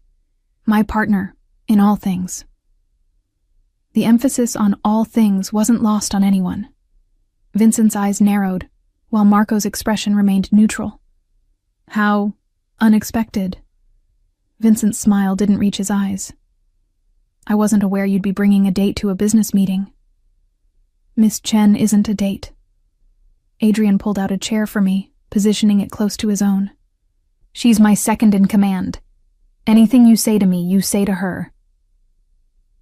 "My partner, in all things." The emphasis on all things wasn't lost on anyone. Vincent's eyes narrowed, while Marco's expression remained neutral. How unexpected. Vincent's smile didn't reach his eyes. I wasn't aware you'd be bringing a date to a business meeting. Miss Chen isn't a date. Adrian pulled out a chair for me, positioning it close to his own. She's my second in command. Anything you say to me, you say to her.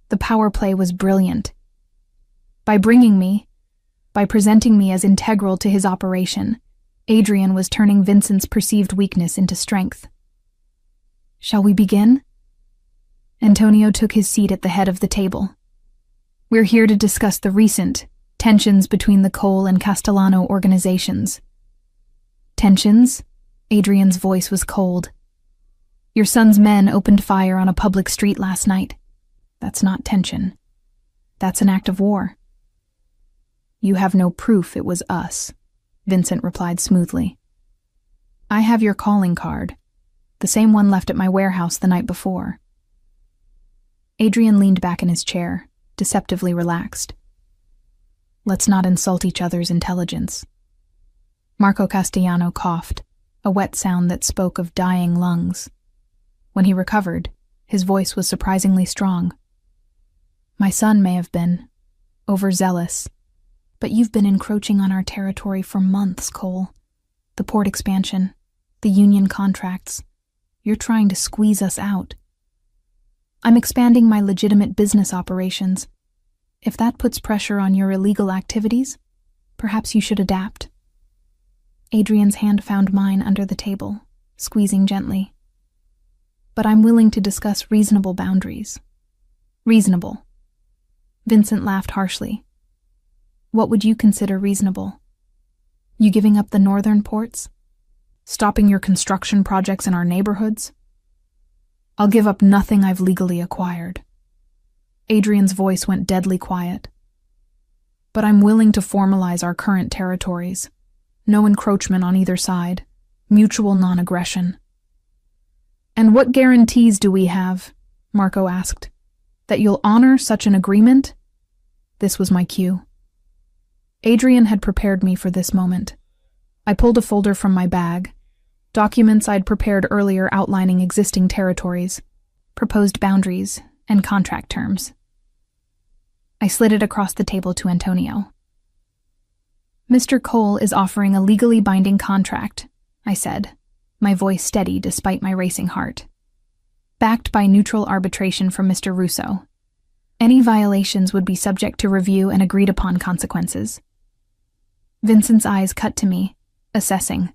The power play was brilliant. By presenting me as integral to his operation, Adrian was turning Vincent's perceived weakness into strength. Shall we begin? Antonio took his seat at the head of the table. We're here to discuss the recent tensions between the Cole and Castellano organizations. Tensions? Adrian's voice was cold. Your son's men opened fire on a public street last night. That's not tension. That's an act of war. You have no proof it was us, Vincent replied smoothly. I have your calling card, the same one left at my warehouse the night before. Adrian leaned back in his chair, deceptively relaxed. Let's not insult each other's intelligence. Marco Castellano coughed, a wet sound that spoke of dying lungs. When he recovered, his voice was surprisingly strong. My son may have been overzealous, but you've been encroaching on our territory for months, Cole. The port expansion, the union contracts. You're trying to squeeze us out. I'm expanding my legitimate business operations. If that puts pressure on your illegal activities, perhaps you should adapt. Adrian's hand found mine under the table, squeezing gently. But I'm willing to discuss reasonable boundaries. Reasonable. Vincent laughed harshly. What would you consider reasonable? You giving up the northern ports? Stopping your construction projects in our neighborhoods? I'll give up nothing I've legally acquired. Adrian's voice went deadly quiet. But I'm willing to formalize our current territories. No encroachment on either side. Mutual non-aggression. And what guarantees do we have? Marco asked. That you'll honor such an agreement? This was my cue. Adrian had prepared me for this moment. I pulled a folder from my bag. Documents I'd prepared earlier outlining existing territories, proposed boundaries, and contract terms. I slid it across the table to Antonio. Mr. Cole is offering a legally binding contract, I said, my voice steady despite my racing heart. Backed by neutral arbitration from Mr. Russo. Any violations would be subject to review and agreed-upon consequences. Vincent's eyes cut to me, assessing.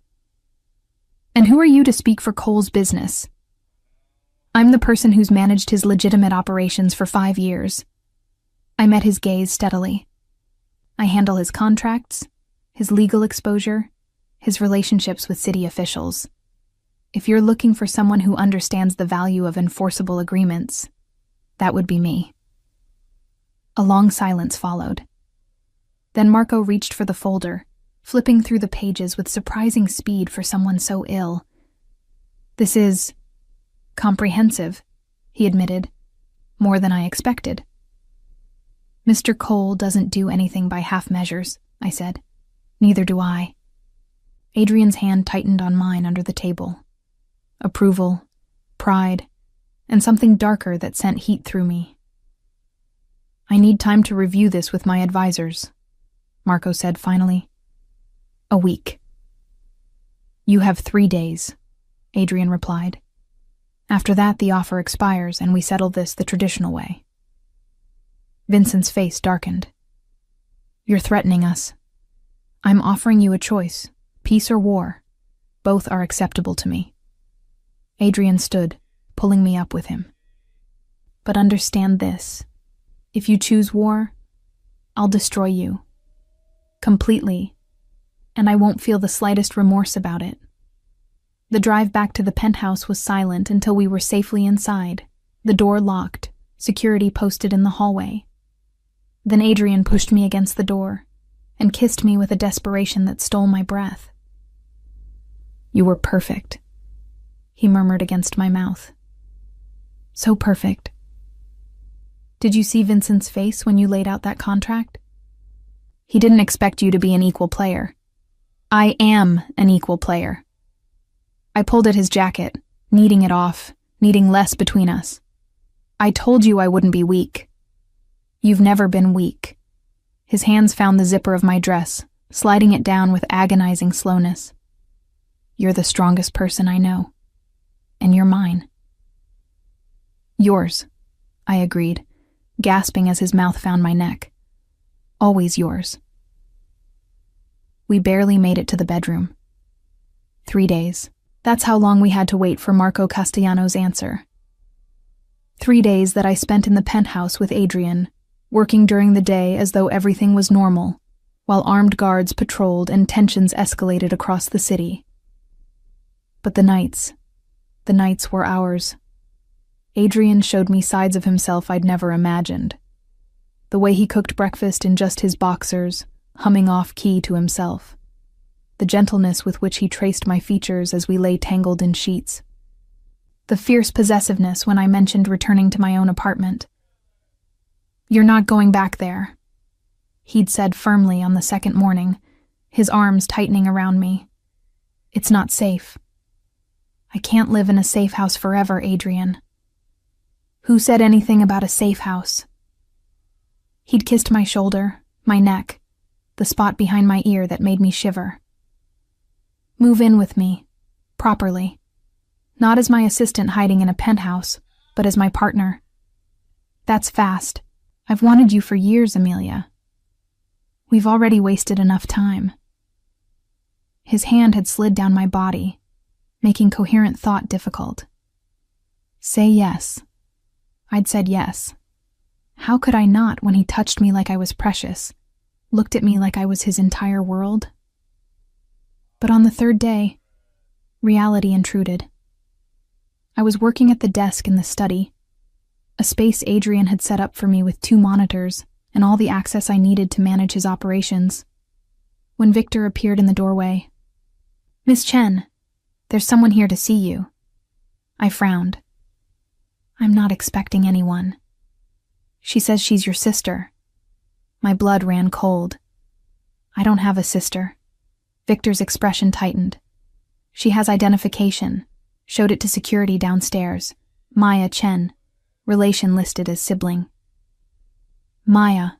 And who are you to speak for Cole's business? I'm the person who's managed his legitimate operations for 5 years. I met his gaze steadily. I handle his contracts, his legal exposure, his relationships with city officials. If you're looking for someone who understands the value of enforceable agreements, that would be me. A long silence followed. Then Marco reached for the folder, flipping through the pages with surprising speed for someone so ill. This is comprehensive, he admitted. More than I expected. Mr. Cole doesn't do anything by half measures, I said. Neither do I. Adrian's hand tightened on mine under the table. Approval, pride, and something darker that sent heat through me. I need time to review this with my advisors, Marco said finally. A week. You have 3 days, Adrian replied. After that, the offer expires and we settle this the traditional way. Vincent's face darkened. You're threatening us. I'm offering you a choice, peace or war. Both are acceptable to me. Adrian stood, pulling me up with him. But understand this. If you choose war, I'll destroy you. Completely. And I won't feel the slightest remorse about it. The drive back to the penthouse was silent until we were safely inside, the door locked, security posted in the hallway. Then Adrian pushed me against the door and kissed me with a desperation that stole my breath. You were perfect, he murmured against my mouth. So perfect. Did you see Vincent's face when you laid out that contract? He didn't expect you to be an equal player. I am an equal player. I pulled at his jacket, kneading it off, needing less between us. I told you I wouldn't be weak. You've never been weak. His hands found the zipper of my dress, sliding it down with agonizing slowness. You're the strongest person I know. And you're mine. Yours, I agreed, gasping as his mouth found my neck. Always yours. We barely made it to the bedroom. 3 days. That's how long we had to wait for Marco Castellano's answer. 3 days that I spent in the penthouse with Adrian, working during the day as though everything was normal, while armed guards patrolled and tensions escalated across the city. But the nights were ours. Adrian showed me sides of himself I'd never imagined. The way he cooked breakfast in just his boxers, humming off key to himself. The gentleness with which he traced my features as we lay tangled in sheets. The fierce possessiveness when I mentioned returning to my own apartment. You're not going back there, he'd said firmly on the second morning, his arms tightening around me. It's not safe. I can't live in a safe house forever, Adrian. Who said anything about a safe house? He'd kissed my shoulder, my neck, the spot behind my ear that made me shiver. Move in with me, properly. Not as my assistant hiding in a penthouse, but as my partner. That's fast. I've wanted you for years, Amelia. We've already wasted enough time. His hand had slid down my body, making coherent thought difficult. Say yes. I'd said yes. How could I not when he touched me like I was precious, looked at me like I was his entire world? But on the third day, reality intruded. I was working at the desk in the study, a space Adrian had set up for me with 2 monitors and all the access I needed to manage his operations, when Victor appeared in the doorway. Miss Chen, there's someone here to see you. I frowned. I'm not expecting anyone. She says she's your sister. My blood ran cold. I don't have a sister. Victor's expression tightened. She has identification. Showed it to security downstairs. Maya Chen. Relation listed as sibling. Maya.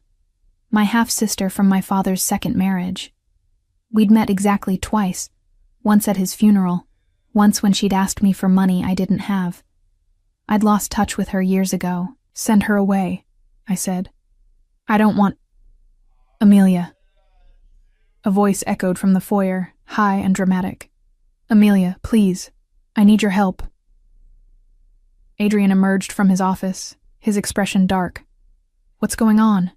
My half-sister from my father's second marriage. We'd met exactly twice. Once at his funeral. Once when she'd asked me for money I didn't have. I'd lost touch with her years ago. Send her away, I said. I don't want... Amelia. A voice echoed from the foyer, high and dramatic. Amelia, please. I need your help. Adrian emerged from his office, his expression dark. What's going on?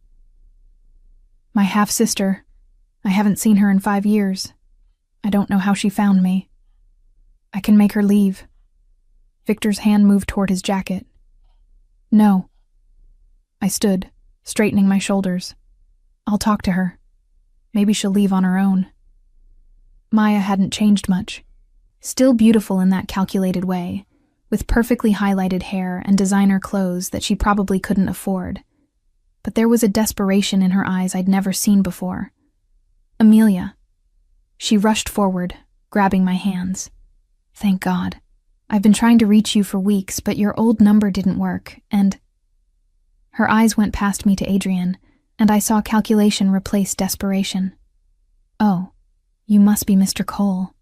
My half-sister. I haven't seen her in 5 years. I don't know how she found me. I can make her leave. Victor's hand moved toward his jacket. No. I stood, straightening my shoulders. I'll talk to her. Maybe she'll leave on her own. Maya hadn't changed much. Still beautiful in that calculated way, with perfectly highlighted hair and designer clothes that she probably couldn't afford. But there was a desperation in her eyes I'd never seen before. Amelia. She rushed forward, grabbing my hands. Thank God. I've been trying to reach you for weeks, but your old number didn't work, and... Her eyes went past me to Adrian, and I saw calculation replace desperation. Oh, you must be Mr. Cole.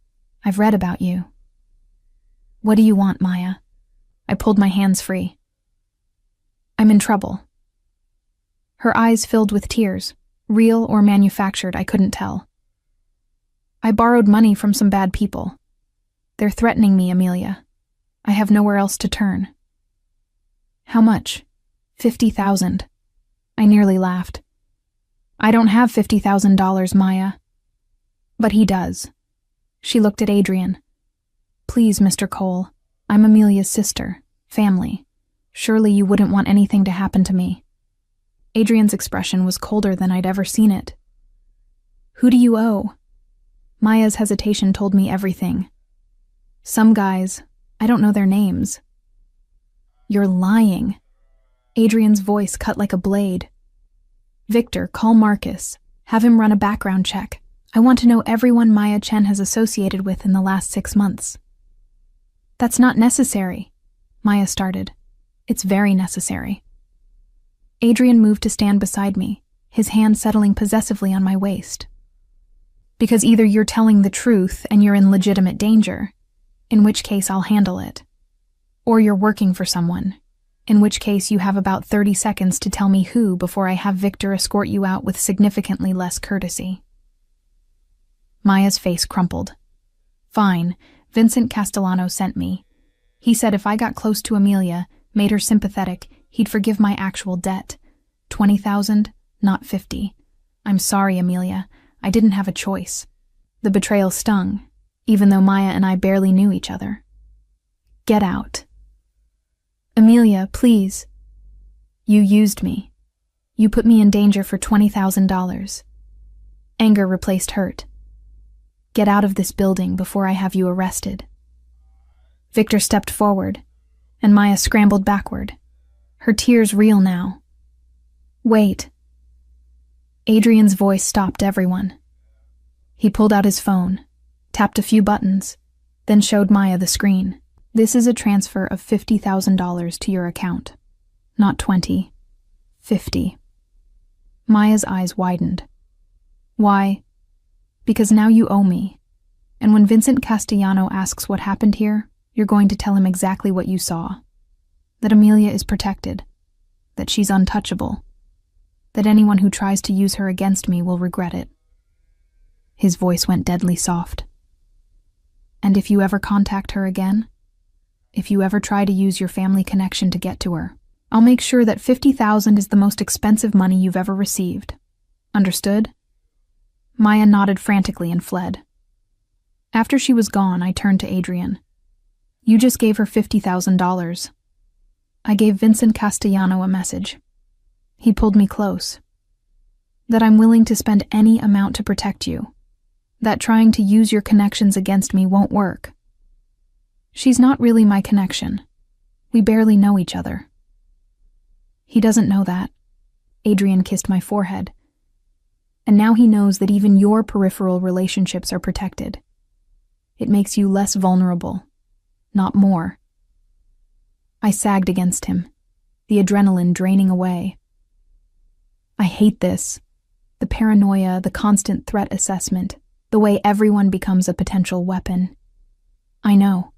I've read about you. What do you want, Maya? I pulled my hands free. I'm in trouble. Her eyes filled with tears, real or manufactured, I couldn't tell. I borrowed money from some bad people. They're threatening me, Amelia. I have nowhere else to turn. How much? 50,000. I nearly laughed. I don't have $50,000, Maya. But he does. She looked at Adrian. Please, Mr. Cole, I'm Amelia's sister, family. Surely you wouldn't want anything to happen to me. Adrian's expression was colder than I'd ever seen it. Who do you owe? Maya's hesitation told me everything. Some guys, I don't know their names. You're lying. Adrian's voice cut like a blade. Victor, call Marcus. Have him run a background check. I want to know everyone Maya Chen has associated with in the last 6 months. That's not necessary, Maya started. It's very necessary. Adrian moved to stand beside me, his hand settling possessively on my waist. Because either you're telling the truth and you're in legitimate danger, in which case I'll handle it, or you're working for someone, in which case you have about 30 seconds to tell me who before I have Victor escort you out with significantly less courtesy. Maya's face crumpled. Fine, Vincent Castellano sent me. He said if I got close to Amelia, made her sympathetic, he'd forgive my actual debt. 20,000, not 50. I'm sorry, Amelia. I didn't have a choice. The betrayal stung, even though Maya and I barely knew each other. Get out. Amelia, please. You used me. You put me in danger for $20,000. Anger replaced hurt. Get out of this building before I have you arrested. Victor stepped forward, and Maya scrambled backward, her tears real now. Wait. Adrian's voice stopped everyone. He pulled out his phone, tapped a few buttons, then showed Maya the screen. This is a transfer of $50,000 to your account. Not 20. 50. Maya's eyes widened. Why? Because now you owe me. And when Vincent Castellano asks what happened here, you're going to tell him exactly what you saw. That Amelia is protected. That she's untouchable. That anyone who tries to use her against me will regret it. His voice went deadly soft. And if you ever contact her again, if you ever try to use your family connection to get to her, I'll make sure that $50,000 is the most expensive money you've ever received. Understood? Maya nodded frantically and fled. After she was gone, I turned to Adrian. You just gave her $50,000. I gave Vincent Castellano a message. He pulled me close. That I'm willing to spend any amount to protect you. That trying to use your connections against me won't work. She's not really my connection. We barely know each other. He doesn't know that. Adrian kissed my forehead. And now he knows that even your peripheral relationships are protected. It makes you less vulnerable, not more. I sagged against him, the adrenaline draining away. I hate this. The paranoia, the constant threat assessment, the way everyone becomes a potential weapon. I know.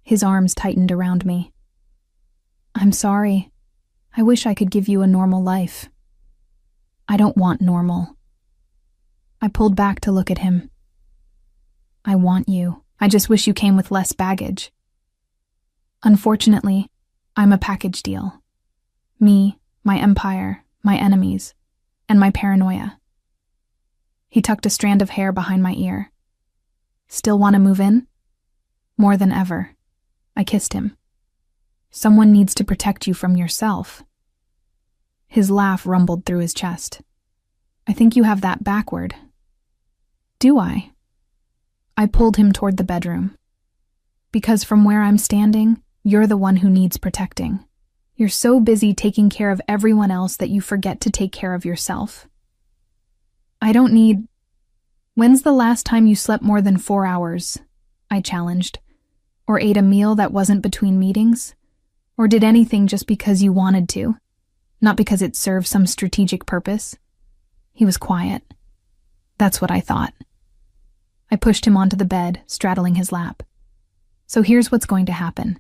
His arms tightened around me. I'm sorry. I wish I could give you a normal life. I don't want normal. I pulled back to look at him. I want you. I just wish you came with less baggage. Unfortunately, I'm a package deal. Me, my empire, my enemies, and my paranoia. He tucked a strand of hair behind my ear. Still want to move in? More than ever. I kissed him. Someone needs to protect you from yourself. His laugh rumbled through his chest. I think you have that backward. Do I? I pulled him toward the bedroom. Because from where I'm standing, you're the one who needs protecting. You're so busy taking care of everyone else that you forget to take care of yourself. I don't need... When's the last time you slept more than 4 hours? I challenged. Or ate a meal that wasn't between meetings? Or did anything just because you wanted to? Not because it served some strategic purpose? He was quiet. That's what I thought. I pushed him onto the bed, straddling his lap. So here's what's going to happen.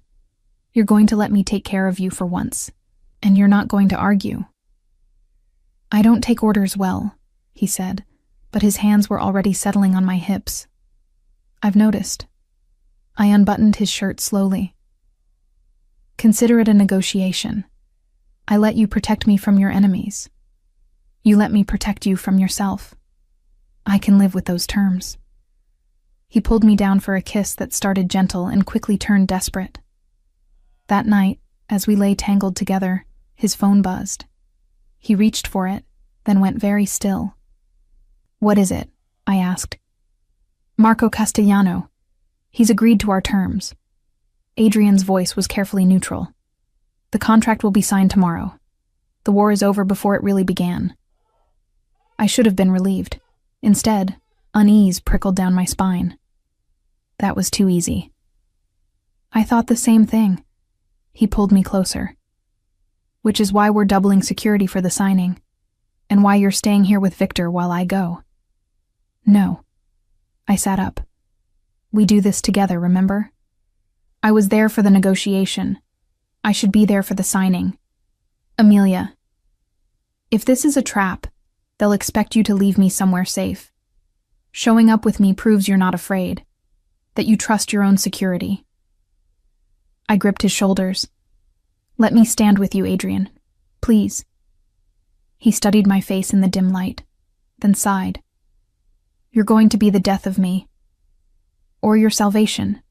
You're going to let me take care of you for once, and you're not going to argue. I don't take orders well, he said, but his hands were already settling on my hips. I've noticed. I unbuttoned his shirt slowly. Consider it a negotiation. I let you protect me from your enemies. You let me protect you from yourself. I can live with those terms. He pulled me down for a kiss that started gentle and quickly turned desperate. That night, as we lay tangled together, his phone buzzed. He reached for it, then went very still. What is it? I asked. Marco Castellano. He's agreed to our terms. Adrian's voice was carefully neutral. The contract will be signed tomorrow. The war is over before it really began. I should have been relieved. Instead, unease prickled down my spine. That was too easy. I thought the same thing. He pulled me closer. Which is why we're doubling security for the signing, and why you're staying here with Victor while I go. No. I sat up. We do this together, remember? I was there for the negotiation. I should be there for the signing. Amelia, if this is a trap, they'll expect you to leave me somewhere safe. Showing up with me proves you're not afraid, that you trust your own security. I gripped his shoulders. Let me stand with you, Adrian. Please. He studied my face in the dim light, then sighed. You're going to be the death of me. Or your salvation.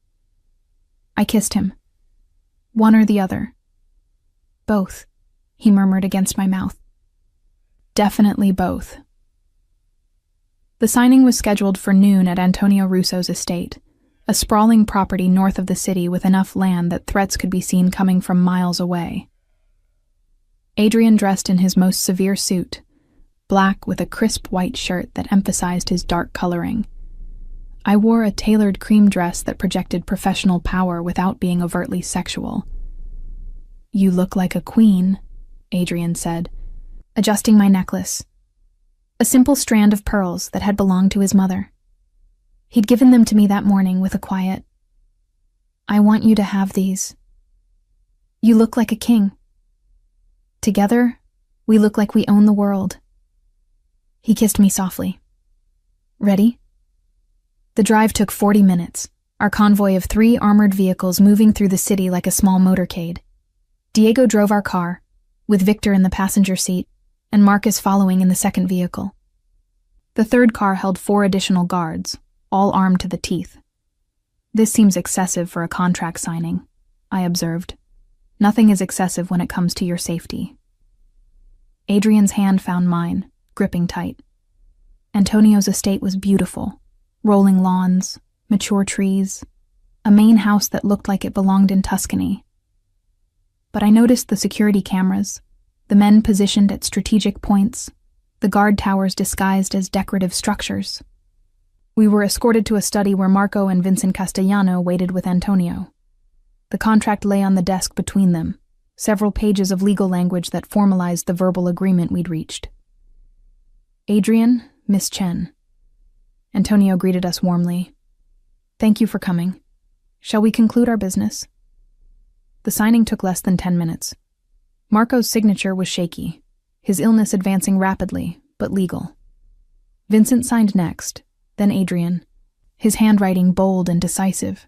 I kissed him. One or the other. Both, he murmured against my mouth. Definitely both. The signing was scheduled for noon at Antonio Russo's estate, a sprawling property north of the city with enough land that threats could be seen coming from miles away. Adrian dressed in his most severe suit, black with a crisp white shirt that emphasized his dark coloring. I wore a tailored cream dress that projected professional power without being overtly sexual. You look like a queen, Adrian said, adjusting my necklace. A simple strand of pearls that had belonged to his mother. He'd given them to me that morning with a quiet, I want you to have these. You look like a king. Together, we look like we own the world. He kissed me softly. Ready? The drive took 40 minutes, our convoy of 3 armored vehicles moving through the city like a small motorcade. Diego drove our car, with Victor in the passenger seat, and Marcus following in the second vehicle. The third car held 4 additional guards, all armed to the teeth. This seems excessive for a contract signing, I observed. Nothing is excessive when it comes to your safety. Adrian's hand found mine, gripping tight. Antonio's estate was beautiful. Rolling lawns, mature trees, a main house that looked like it belonged in Tuscany. But I noticed the security cameras, the men positioned at strategic points, the guard towers disguised as decorative structures. We were escorted to a study where Marco and Vincent Castellano waited with Antonio. The contract lay on the desk between them, several pages of legal language that formalized the verbal agreement we'd reached. Adrian, Miss Chen. Antonio greeted us warmly. Thank you for coming. Shall we conclude our business? The signing took less than 10 minutes. Marco's signature was shaky, his illness advancing rapidly, but legal. Vincent signed next, then Adrian, his handwriting bold and decisive.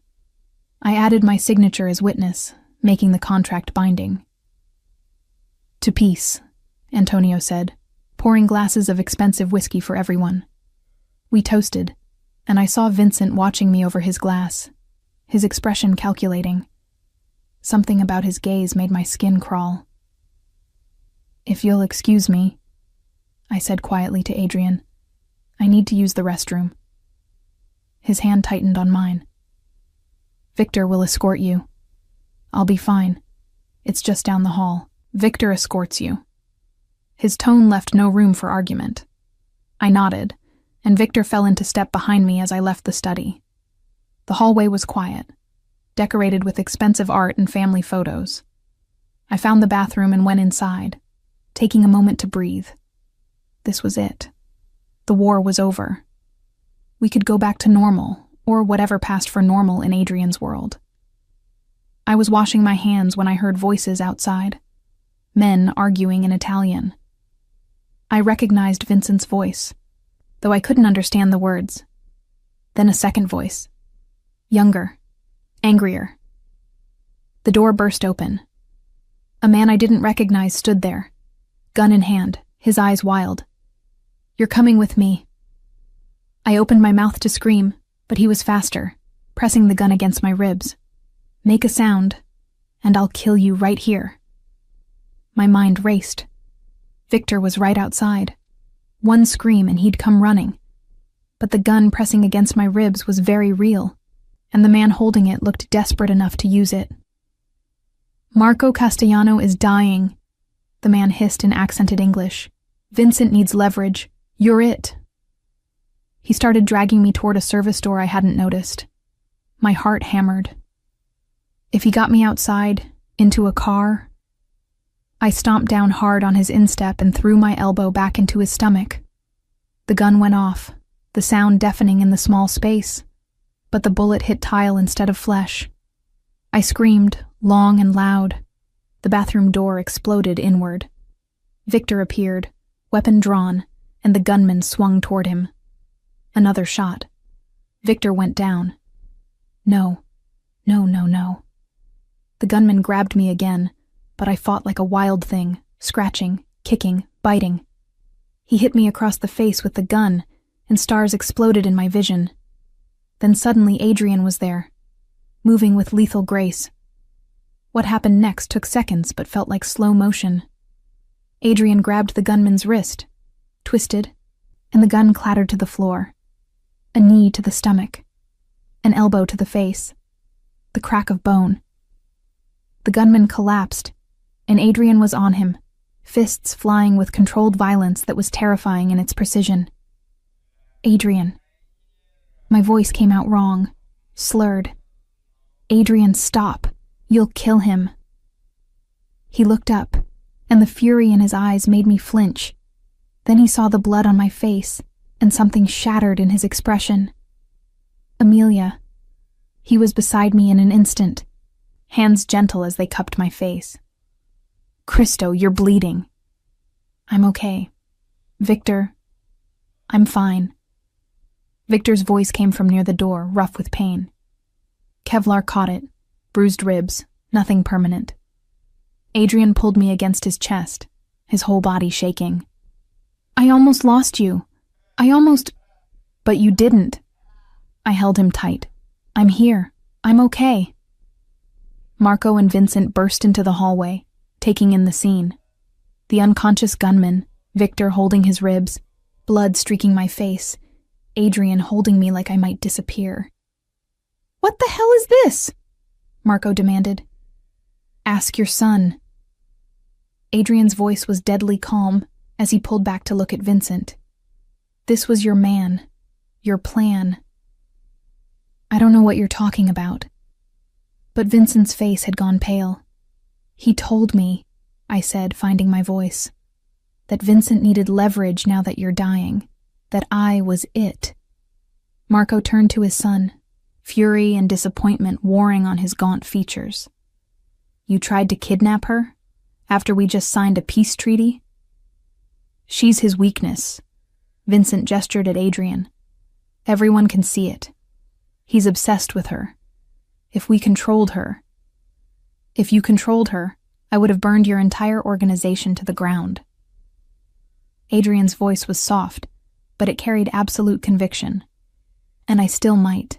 I added my signature as witness, making the contract binding. To peace, Antonio said, pouring glasses of expensive whiskey for everyone. We toasted, and I saw Vincent watching me over his glass, his expression calculating. Something about his gaze made my skin crawl. If you'll excuse me, I said quietly to Adrian, I need to use the restroom. His hand tightened on mine. Victor will escort you. I'll be fine. It's just down the hall. Victor escorts you. His tone left no room for argument. I nodded, and Victor fell into step behind me as I left the study. The hallway was quiet, decorated with expensive art and family photos. I found the bathroom and went inside, taking a moment to breathe. This was it. The war was over. We could go back to normal, or whatever passed for normal in Adrian's world. I was washing my hands when I heard voices outside, men arguing in Italian. I recognized Vincent's voice, though I couldn't understand the words. Then a second voice. Younger. Angrier. The door burst open. A man I didn't recognize stood there, gun in hand, his eyes wild. You're coming with me. I opened my mouth to scream, but he was faster, pressing the gun against my ribs. Make a sound, and I'll kill you right here. My mind raced. Victor was right outside. One scream and he'd come running. But the gun pressing against my ribs was very real, and the man holding it looked desperate enough to use it. Marco Castellano is dying, the man hissed in accented English. Vincent needs leverage. You're it. He started dragging me toward a service door I hadn't noticed. My heart hammered. If he got me outside, into a car... I stomped down hard on his instep and threw my elbow back into his stomach. The gun went off, the sound deafening in the small space, but the bullet hit tile instead of flesh. I screamed, long and loud. The bathroom door exploded inward. Victor appeared, weapon drawn, and the gunman swung toward him. Another shot. Victor went down. No. The gunman grabbed me again, but I fought like a wild thing, scratching, kicking, biting. He hit me across the face with the gun, and stars exploded in my vision. Then suddenly Adrian was there, moving with lethal grace. What happened next took seconds but felt like slow motion. Adrian grabbed the gunman's wrist, twisted, and the gun clattered to the floor. A knee to the stomach, an elbow to the face, the crack of bone. The gunman collapsed, and Adrian was on him, fists flying with controlled violence that was terrifying in its precision. Adrian. My voice came out wrong, slurred. Adrian, stop. You'll kill him. He looked up, and the fury in his eyes made me flinch. Then he saw the blood on my face, and something shattered in his expression. Amelia. He was beside me in an instant, hands gentle as they cupped my face. Christo, you're bleeding. I'm okay. Victor. I'm fine. Victor's voice came from near the door, rough with pain. Kevlar caught it. Bruised ribs, nothing permanent. Adrian pulled me against his chest, his whole body shaking. I almost lost you. But you didn't. I held him tight. I'm here. I'm okay. Marco and Vincent burst into the hallway, taking in the scene. The unconscious gunman, Victor holding his ribs, blood streaking my face, Adrian holding me like I might disappear. What the hell is this? Marco demanded. Ask your son. Adrian's voice was deadly calm as he pulled back to look at Vincent. This was your man, your plan. I don't know what you're talking about. But Vincent's face had gone pale. He told me, I said, finding my voice, that Vincent needed leverage now that you're dying, that I was it. Marco turned to his son, fury and disappointment warring on his gaunt features. You tried to kidnap her, after we just signed a peace treaty? She's his weakness. Vincent gestured at Adrian. Everyone can see it. He's obsessed with her. If you controlled her, I would have burned your entire organization to the ground. Adrian's voice was soft, but it carried absolute conviction. And I still might.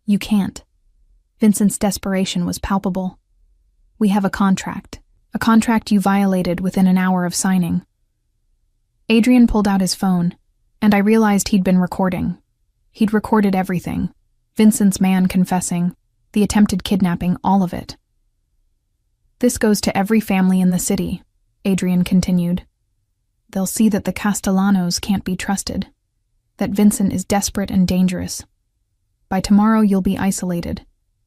You can't. Vincent's desperation was palpable. We have a contract you violated within an hour of signing. Adrian pulled out his phone, and I realized he'd been recording. He'd recorded everything. Vincent's man confessing, the attempted kidnapping, all of it. This goes to every family in the city, Adrian continued. They'll see that the Castellanos can't be trusted, that Vincent is desperate and dangerous. By tomorrow you'll be isolated,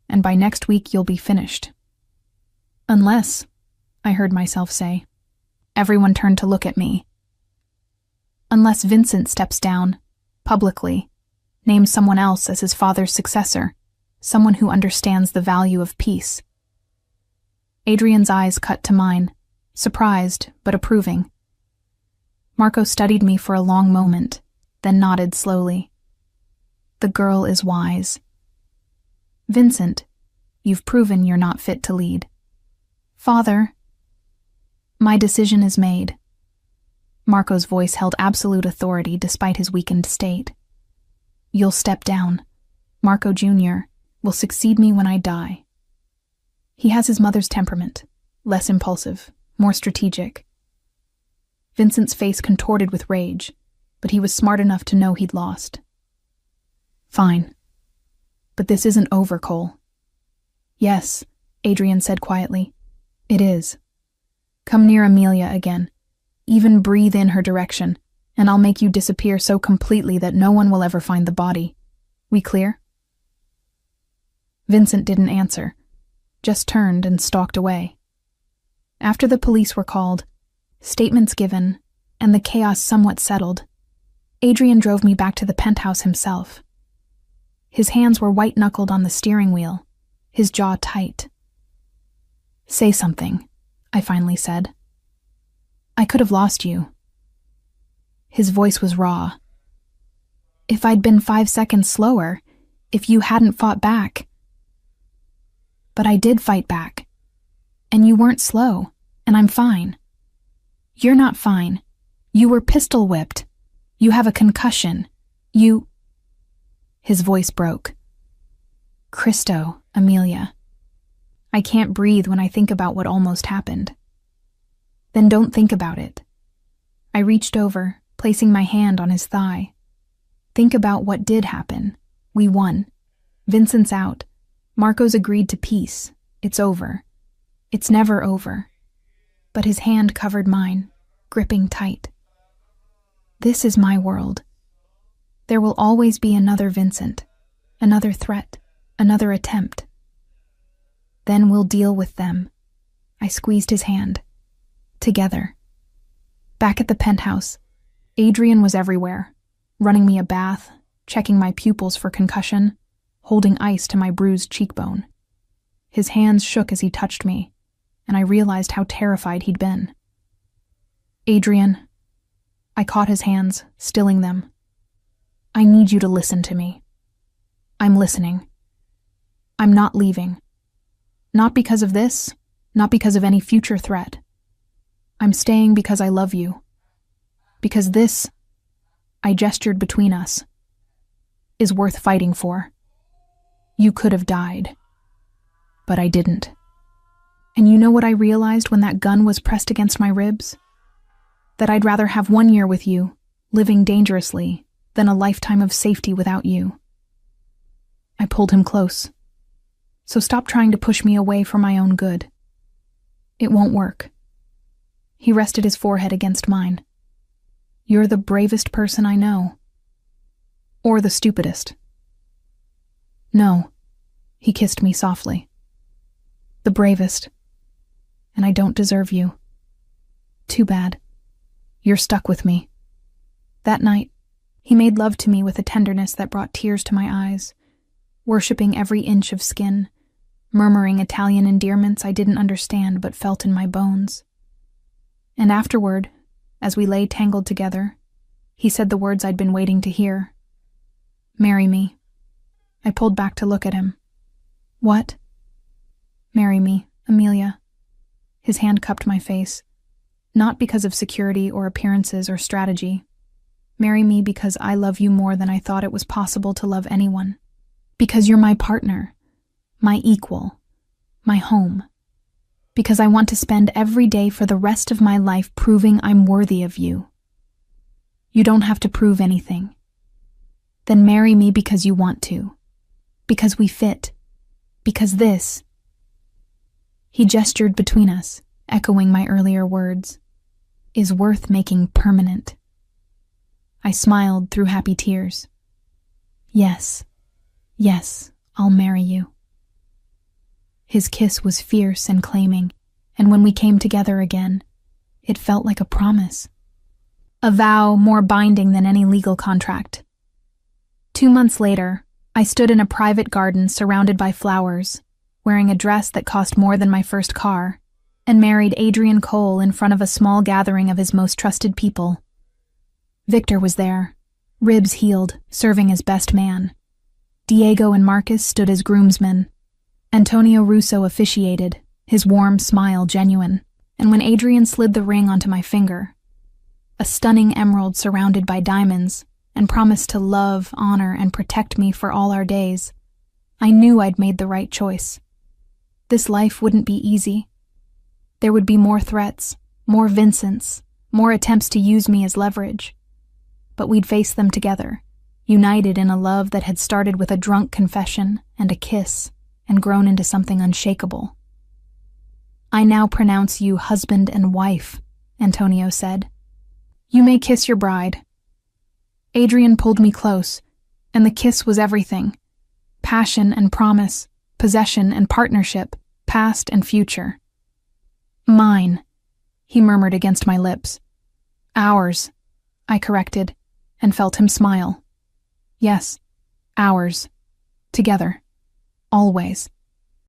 and by next week you'll be finished. Unless, I heard myself say. Everyone turned to look at me. Unless Vincent steps down, publicly, names someone else as his father's successor, someone who understands the value of peace. Adrian's eyes cut to mine, surprised but approving. Marco studied me for a long moment, then nodded slowly. The girl is wise. Vincent, you've proven you're not fit to lead. Father, my decision is made. Marco's voice held absolute authority despite his weakened state. You'll step down. Marco Jr. will succeed me when I die. He has his mother's temperament, less impulsive, more strategic. Vincent's face contorted with rage, but he was smart enough to know he'd lost. Fine. But this isn't over, Cole. Yes, Adrian said quietly. It is. Come near Amelia again. Even breathe in her direction, and I'll make you disappear so completely that no one will ever find the body. We clear? Vincent didn't answer, just turned and stalked away. After the police were called, statements given, and the chaos somewhat settled, Adrian drove me back to the penthouse himself. His hands were white-knuckled on the steering wheel, his jaw tight. "Say something," I finally said. "I could have lost you." His voice was raw. "If I'd been 5 seconds slower, if you hadn't fought back." "But I did fight back. And you weren't slow, and I'm fine." "You're not fine. You were pistol whipped. You have a concussion. You—" His voice broke. "Christo, Amelia. I can't breathe when I think about what almost happened." "Then don't think about it." I reached over, placing my hand on his thigh. "Think about what did happen. We won. Vincent's out. Marco's agreed to peace. It's over. It's never over." But his hand covered mine, gripping tight. "This is my world. There will always be another Vincent, another threat, another attempt. Then we'll deal with them." I squeezed his hand. Together. Back at the penthouse, Adrian was everywhere, running me a bath, checking my pupils for concussion, holding ice to my bruised cheekbone. His hands shook as he touched me, and I realized how terrified he'd been. "Adrian," I caught his hands, stilling them. "I need you to listen to me. I'm listening. I'm not leaving. Not because of this, not because of any future threat. I'm staying because I love you. Because this," I gestured between us, "is worth fighting for. You could have died. But I didn't. And you know what I realized when that gun was pressed against my ribs? That I'd rather have 1 year with you, living dangerously, than a lifetime of safety without you." I pulled him close. "So stop trying to push me away for my own good. It won't work." He rested his forehead against mine. "You're the bravest person I know. Or the stupidest." "No," he kissed me softly. "The bravest. And I don't deserve you. Too bad. You're stuck with me." That night, he made love to me with a tenderness that brought tears to my eyes, worshipping every inch of skin, murmuring Italian endearments I didn't understand but felt in my bones. And afterward, as we lay tangled together, he said the words I'd been waiting to hear. "Marry me." I pulled back to look at him. "What?" "Marry me, Amelia." His hand cupped my face, not because of security or appearances or strategy. "Marry me because I love you more than I thought it was possible to love anyone. Because you're my partner, my equal, my home. Because I want to spend every day for the rest of my life proving I'm worthy of you. You don't have to prove anything. Then marry me because you want to. Because we fit. Because this—" He gestured between us, echoing my earlier words, "is worth making permanent." I smiled through happy tears. "Yes, yes, I'll marry you." His kiss was fierce and claiming, and when we came together again, it felt like a promise. A vow more binding than any legal contract. 2 months later, I stood in a private garden surrounded by flowers, wearing a dress that cost more than my first car, and married Adrian Cole in front of a small gathering of his most trusted people. Victor was there, ribs healed, serving as best man. Diego and Marcus stood as groomsmen. Antonio Russo officiated, his warm smile genuine, and when Adrian slid the ring onto my finger, a stunning emerald surrounded by diamonds, and promised to love, honor, and protect me for all our days, I knew I'd made the right choice. This life wouldn't be easy. There would be more threats, more Vincents, more attempts to use me as leverage. But we'd face them together, united in a love that had started with a drunk confession and a kiss, and grown into something unshakable. I now pronounce you husband and wife, Antonio said. You may kiss your bride. Adrian pulled me close, and the kiss was everything. Passion and promise, possession and partnership, past and future. Mine, he murmured against my lips. Ours, I corrected, and felt him smile. Yes, ours. Together. Always.